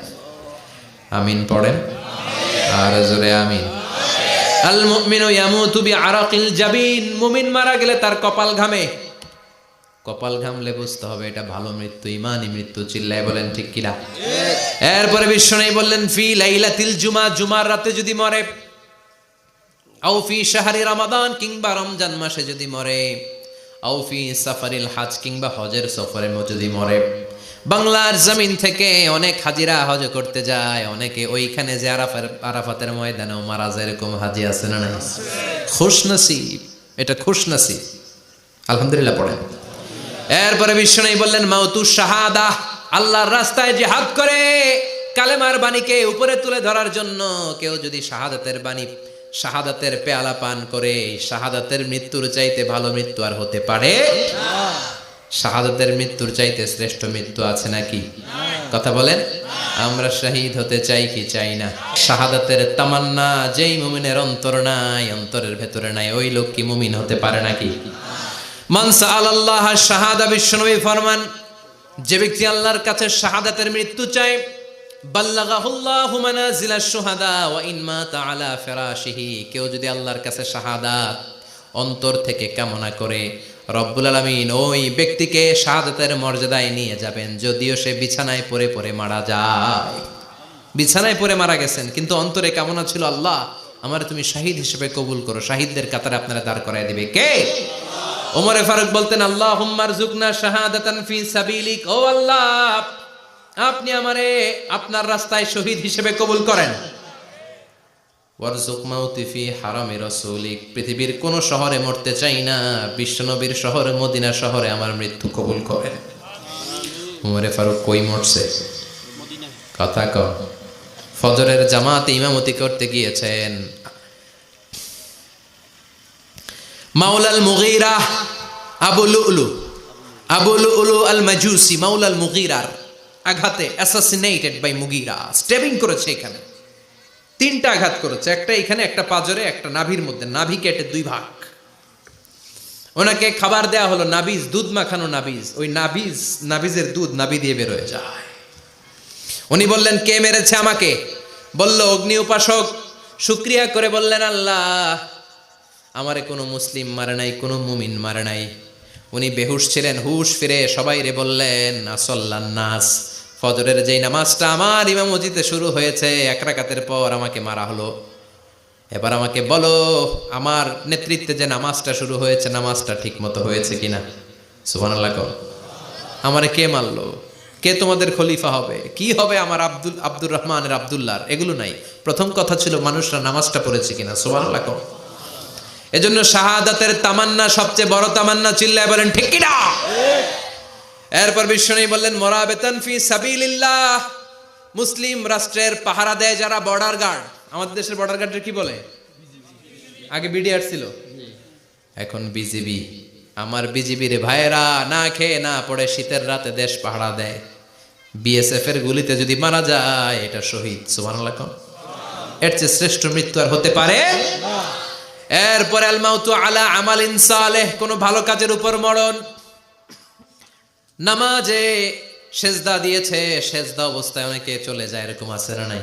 আমিন পড়েন আর জোরে আমিন। আল মুমিনু ইয়ামুতু বিআরাকিল জাবিন, মুমিন মারা গেলে তার কপাল ঘামে। কপাল ঘামলে বুঝতে হবে এটা ভালো মৃত্যু, ইমানি মৃত্যু। চিল্লায় বলেন ঠিক কিনা? এরপরে বিশ্বনবী বললেন ফি লাইলাতিল জুমা, জুমার রাতে যদি মরে, আও ফি শাহরি রমাদান, কিংবা রমজান মাসে যদি মরে, আও ফি সাফারিল হজ, কিংবা হজের সফরে যদি মরে। বাংলার জমিন থেকে অনেক হাজিরা হজ করতে যায়, অনেকে ওইখানে যে আরাফাতের ময়দানেও মারা যায়, এরকম হাজি আছে না নাই? খুশনসিব, এটা খুশনসিব। আলহামদুলিল্লাহ পড়েন। এরপরে বিশ্বনবী বললেন মাউতু শাহাদা, আল্লাহর রাস্তায় জিহাদ করে কালেমার বাণীকে উপরে তুলে ধরার জন্য কেউ যদি শাহাদাতের বাণী, শাহাদাতের পেয়ালা পান করে, শাহাদাতের মৃত্যুর চাইতে ভালো মৃত্যু আর হতে পারে না। শাহাদাতের মৃত্যুর চাইতে শ্রেষ্ঠ মৃত্যু আছে নাকি? কথা বলেন। আমরা শহীদ হতে চাই কি চাই না? শাহাদাতের তামান্না যেই মুমিনের অন্তর নাই, অন্তরের ভেতরে নাই, ওই লোক কি মুমিন হতে পারে নাকি? মান সাআলাল্লাহ শাহাদা, বিশ্বনবী ফরমান, যে ব্যক্তি আল্লাহর কাছে শাহাদাতের মৃত্যু চায়, বাল্লাগাহুল্লাহু মানাজিলাশ শুহাদা ওয়া ইন মাতা আলা ফিরাশিহি, কেউ যদি আল্লাহর কাছে শাহাদাত অন্তর থেকে কামনা করে, রব্বুল আলামিন ওই ব্যক্তিকে শাহাদাতের মর্যাদায় নিয়ে যাবেন, যদিও সে বিছানায় পড়ে পড়ে মারা যায়। বিছানায় পড়ে মারা গেছেন, কিন্তু অন্তরে কামনা ছিল আল্লাহ আমার তুমি শাহিদ হিসেবে কবুল করো। শাহিদদের কাতারে আপনারা দাঁড় করায় দিবে কে? ওমরে ফারুক বলতেন আল্লাহুম্মা রযুকনা শাহাদাতান ফি সাবিলিক, ও আল্লাহ আপনি আমারে আপনার রাস্তায় শহীদ হিসেবে কবুল করেন। ওয়ারযুক মাউতি ফি হারামি রাসূলিক, পৃথিবীর কোন শহরে মরতে চাই না, বিশ্বনবীর শহর মদিনা শহরে আমার মৃত্যু কবুল করেন। ওমরে ফারুক কই মরছে? কথা কও। ফজরের জামাতে ইমামতি করতে গিয়েছেন, মাওলাল মুগীরা আবু লুলু আল মাজুসি, মাওলাল মুগীরার আঘাতে অ্যাসাসিনেটেড বাই মুগীরা, স্টেবিং করেছে। এখানে 3টা আঘাত করেছে, একটা এখানে, একটা পাজরে, একটা নাভির মধ্যে, নাভি কেটে 2 ভাগ। ওনাকে খাবার দেয়া হলো নাবিজ, দুধ মাখানো নাবিজ। ওই নাবিজের দুধ নাভি দিয়ে বের হয়ে যায়। উনি বললেন কে মেরেছে আমাকে? বলল অগ্নি উপাসক। শুকরিয়া করে বললেন আল্লাহ আমারে কোনো মুসলিম মারে নাই, কোনো মুমিন মারে নাই। উনি বেহুশ ছিলেন, হুশ ফিরে সবাই রে বললেন আসল্লান নাস, ফজরের যেই নামাজটা আমার ইমামতিতে শুরু হয়েছে 1 রাকাতের পর আমাকে মারা হলো। এবার আমাকে বলো আমার নেতৃত্বে যে নামাজটা শুরু হয়েছে নামাজটা ঠিক মতো হয়েছে কিনা? সুবহানাল্লাহ। আমারে কে মারলো? কে তোমাদের খলিফা হবে? কি হবে আমার আব্দুর রহমানের আব্দুল্লাহর? এগুলো নাই। প্রথম কথা ছিল মানুষরা নামাজটা পড়েছে কিনা। সুবহানাল্লাহ। এজন্য শাহাদাতের তামান্না সবচেয়ে বড় তামান্না। চিল্লায় বলেন ঠিক কিনা? এরপর বিশ্বনবী বললেন মুরাবিতান ফি সাবিলিল্লাহ, মুসলিম রাষ্ট্রের পাহারা দেয় যারা, বর্ডার গার্ড। আমাদের দেশের বর্ডার গার্ডের কি বলে? আগে বিডিআর ছিল, এখন বিজিবি। আমার বিজিবির ভাইয়েরা না খেয়ে না পড়ে শীতের রাতে দেশ পাহারা দেয়। বিএসএফ এর গুলিতে যদি মারা যায় এটা শহীদ। সুবহানাল্লাহ। এর চেয়ে শ্রেষ্ঠ মৃত্যু আর হতে পারে না। এরপর আল মাউতু আলা আমালিন সালেহ, কোন ভালো কাজের উপর মরণ। নামাজে সেজদা দিয়েছে, সেজদা অবস্থায় অনেকে চলে যায়, এরকম আছে না নাই?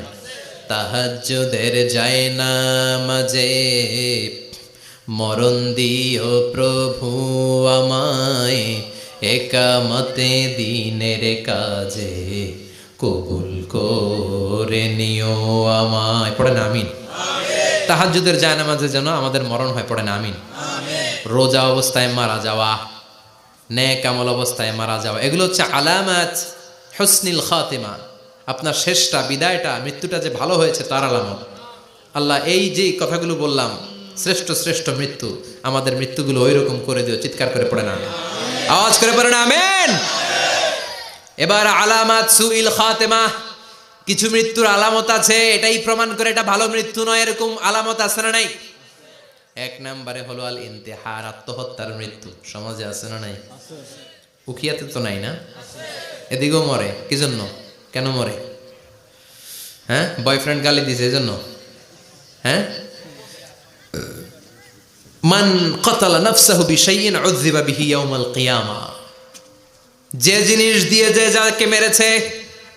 তাহাজ্জুদের যায় নামাজে মরণ দিও প্রভু আমায়, একামতে দিনের কাজে কবুল করে নিও আমায়। পড়েন আমিন। তাহাজ্জুদের যায় নামাজে যেন আমাদের মরণ হয়, পড়েন আমিন। রোজা অবস্থায় মারা যাওয়া, নেক আমল অবস্থায় মারা যাওয়া, এগুলো হচ্ছে আলামাত হুসনিল খাতিমা। আপনার শেষটা, বিদায়টা, মৃত্যুটা যে ভালো হয়েছে তার আলামত। আল্লাহ এই যে কথাগুলো বললাম, শ্রেষ্ঠ শ্রেষ্ঠ মৃত্যু, আমাদের মৃত্যুগুলো ওই রকম করে দিও। চিৎকার করে পড়েন আমিন, আওয়াজ করে পড়েন আমিন। এবার আলামাত সুইল খাতিমা, কিছু মৃত্যুর আলামত আছে, এটাই প্রমাণ করে এটা ভালো মৃত্যু নয়, এরকম আলামত আছে না নাই? 1 নম্বরে হলো আল ইন্তেহার, আত্মহত্যার মৃত্যু। সমাজে আছে না নাই? উখিয়াতে তো নাই না? এদিকেও মরে, কি জন্য? কেন মরে? হ্যাঁ, বয়ফ্রেন্ড গালি দিছে এজন্য? হ্যাঁ, মান কতালা নাফসাহু বিশাইইন উযযিবা বিহি ইয়াউমাল কিয়ামা। যে জিনিস দিয়ে যে যাকে মেরেছে,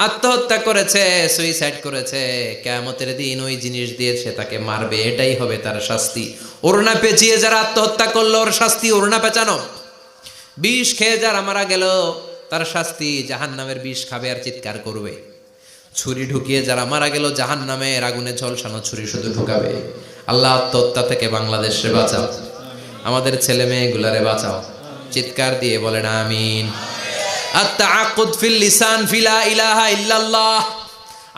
আত্মহত্যা করেছে, সুইসাইড করেছে, কিয়ামতের দিন ওই জিনিস দিয়ে সে তাকে মারবে, এটাই হবে তার শাস্তি। ওড়না পেঁচিয়ে যারা আত্মহত্যা করলো ওর শাস্তি ওড়না পেঁচানো। বিষ খেয়ে যারা মারা গেল তার শাস্তি জাহান্নামের বিষ খাবে আর চিৎকার করবে। ছুরি ঢুকিয়ে যারা মারা গেল জাহান্নামের আগুনে ঝলসানো ছুরি শুধু ঢুকাবে। আল্লাহ আত্মহত্যা থেকে বাংলাদেশে বাঁচাও, আমাদের ছেলে মেয়েগুলারে বাঁচাও। চিৎকার দিয়ে বলেন আমিন। আত-তাআক্কুদ ফিল লিসান ফিলা ইলাহা ইল্লাল্লাহ।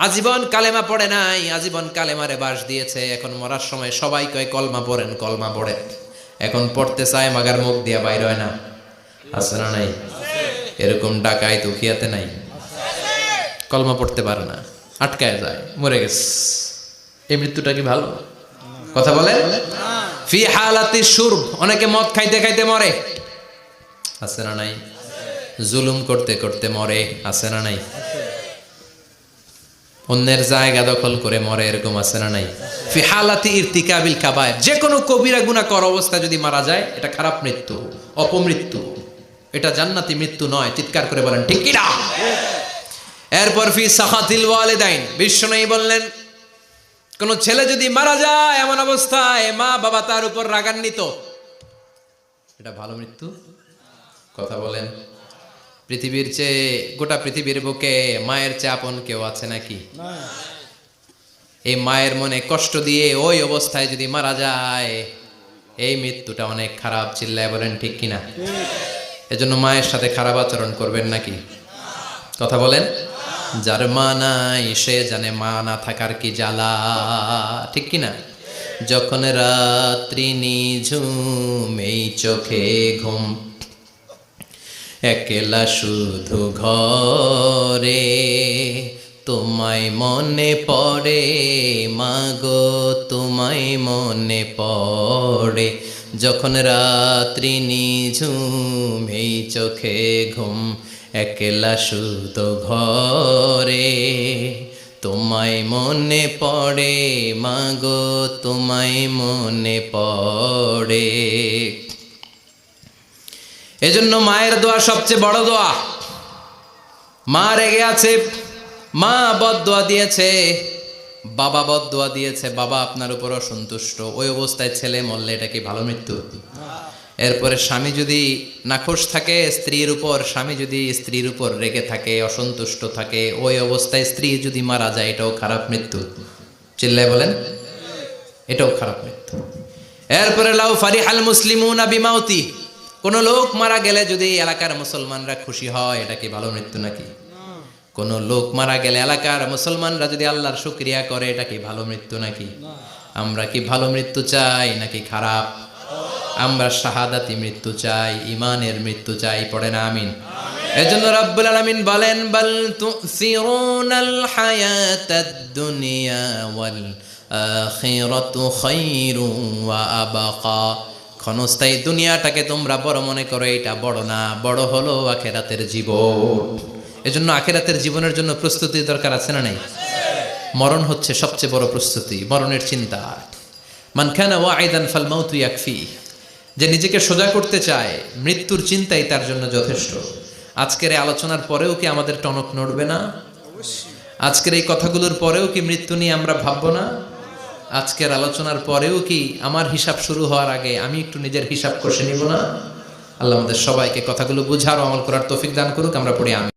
আজীবন কালেমা পড়ে নাই, আজীবন কালেমারে বাস দিয়েছে, এখন মরার সময় সবাই কয় কলমা পড়েন, কলমা পড়েন। এখন পড়তে চায় মাগার মুখ দিয়া বাইর হয় না। আছে না নাই? এরকম ডাকায় তুকিয়াতে নাই, কলমা পড়তে পারে না, আটকায় যায়, মরে গেছে। এই মৃত্যুটা কি ভালো? কথা বলে। ফি হালাতি শুরব, অনেকে মদ খাইতে খাইতে মরে। আছে না নাই? জুলুম করতে করতে মরে। আছে না নাই? অন্যের জায়গা দখল করে মরে, এরকম আছে না নাই? ফি হালাতি ইরতিকাবিল কাবায়ের, যে কোনো কবিরা গুনাহ কর অবস্থা যদি মারা যায় এটা খারাপ মৃত্যু, অপমৃত্যু, এটা জান্নাতি মৃত্যু নয়। চিৎকার করে বলেন ঠিক কি না? এরপর ফি সাখাতিল ওয়ালিদাইন, বিশ্বনবী বললেন কোন ছেলে যদি মারা যায় এমন অবস্থায় মা বাবা তার উপর রাগান্বিত, এটা ভালো মৃত্যু? কথা বলেন। পৃথিবীর চেয়ে, গোটা পৃথিবীর বুকে মায়ের চেয়ে আপন কেউ আছে নাকি? এই মায়ের মনে কষ্ট দিয়ে ওই অবস্থায় যদি মারা যায় এই মৃত্যুটা অনেক খারাপ। চিল্লায় বলেন ঠিক কিনা? এজন্য মায়ের সাথে খারাপ আচরণ করবেন নাকি? কথা বলেন। যার মা নাই সে জানে মা না থাকার কি জ্বালা, ঠিক কিনা? যখন রাত্রি নিঝুম এই চোখে ঘুম, একলা শুধু ঘরে তোমায় মনে পড়ে মাগো, তোমায় মনে পড়ে। যখন রাত্রি নিঝুম এই চোখে ঘুম, একলা শুধু ঘরে তোমায় মনে পড়ে মাগো, তোমায় মনে পড়ে। এজন্য মায়ের দোয়া সবচেয়ে বড় দোয়া। মা রেগে আছে, মা বদদোয়া দিয়েছে, বাবা বদদোয়া দিয়েছে, বাবা আপনার উপর অসন্তুষ্ট, ওই অবস্থায় ছেলে মরলে এটা কি ভালো মৃত্যু? এরপরে স্বামী যদি নাখোশ থাকে স্ত্রীর উপর, স্বামী যদি স্ত্রীর উপর রেগে থাকে, অসন্তুষ্ট থাকে, ওই অবস্থায় স্ত্রী যদি মারা যায় এটাও খারাপ মৃত্যু। চিল্লায় বলেন এটাও খারাপ মৃত্যু। এরপরে লাউ ফারিহাল মুসলিমুনা বিমাউতি, কোন লোক মারা গেলে যদি এলাকার মুসলমানরা খুশি হয় এটা কি ভালো মৃত্যু নাকি? কোন লোক মারা গেলে এলাকার মুসলমানরা যদি আল্লাহর শুকরিয়া করে এটা কি ভালো মৃত্যু নাকি? আমরা কি ভালো মৃত্যু চাই নাকি খারাপ? আমরা শাহাদাতি মৃত্যু চাই, ইমানের মৃত্যু চাই। পড়েন আমিন। এজন্য রব্বুল আলামিন বলেন বাল তুসিরুনাল হায়াতাদ দুনিয়া ওয়াল আখিরাতু খায়রুন ওয়া আবকা। ক্ষণস্থায়ী দুনিয়াটাকে তোমরা বড় মনে করো, এটা বড় না, বড় হলো আখিরাতের জীবন। এজন্য আখিরাতের জীবনের জন্য প্রস্তুতি দরকার, আছে না নাই? মরণ হচ্ছে সবচেয়ে বড় প্রস্তুতি, মরণের চিন্তা। মান কানা ওয়াইদান ফাল মাউতু ইয়াকফি, যে নিজেকে সোজা করতে চায় মৃত্যুর চিন্তাই তার জন্য যথেষ্ট। আজকের এই আলোচনার পরেও কি আমাদের টনক নড়বে না? আজকের এই কথাগুলোর পরেও কি মৃত্যু নিয়ে আমরা ভাববো না? আজকের আলোচনার পরেও কি আমার হিসাব শুরু হওয়ার আগে আমি একটু নিজের হিসাব কষে নিব না? আল্লাহ আমাদের সবাইকে কথাগুলো বুঝার ও আমল করার তৌফিক দান করুক। আমরা পড়ি আমিন।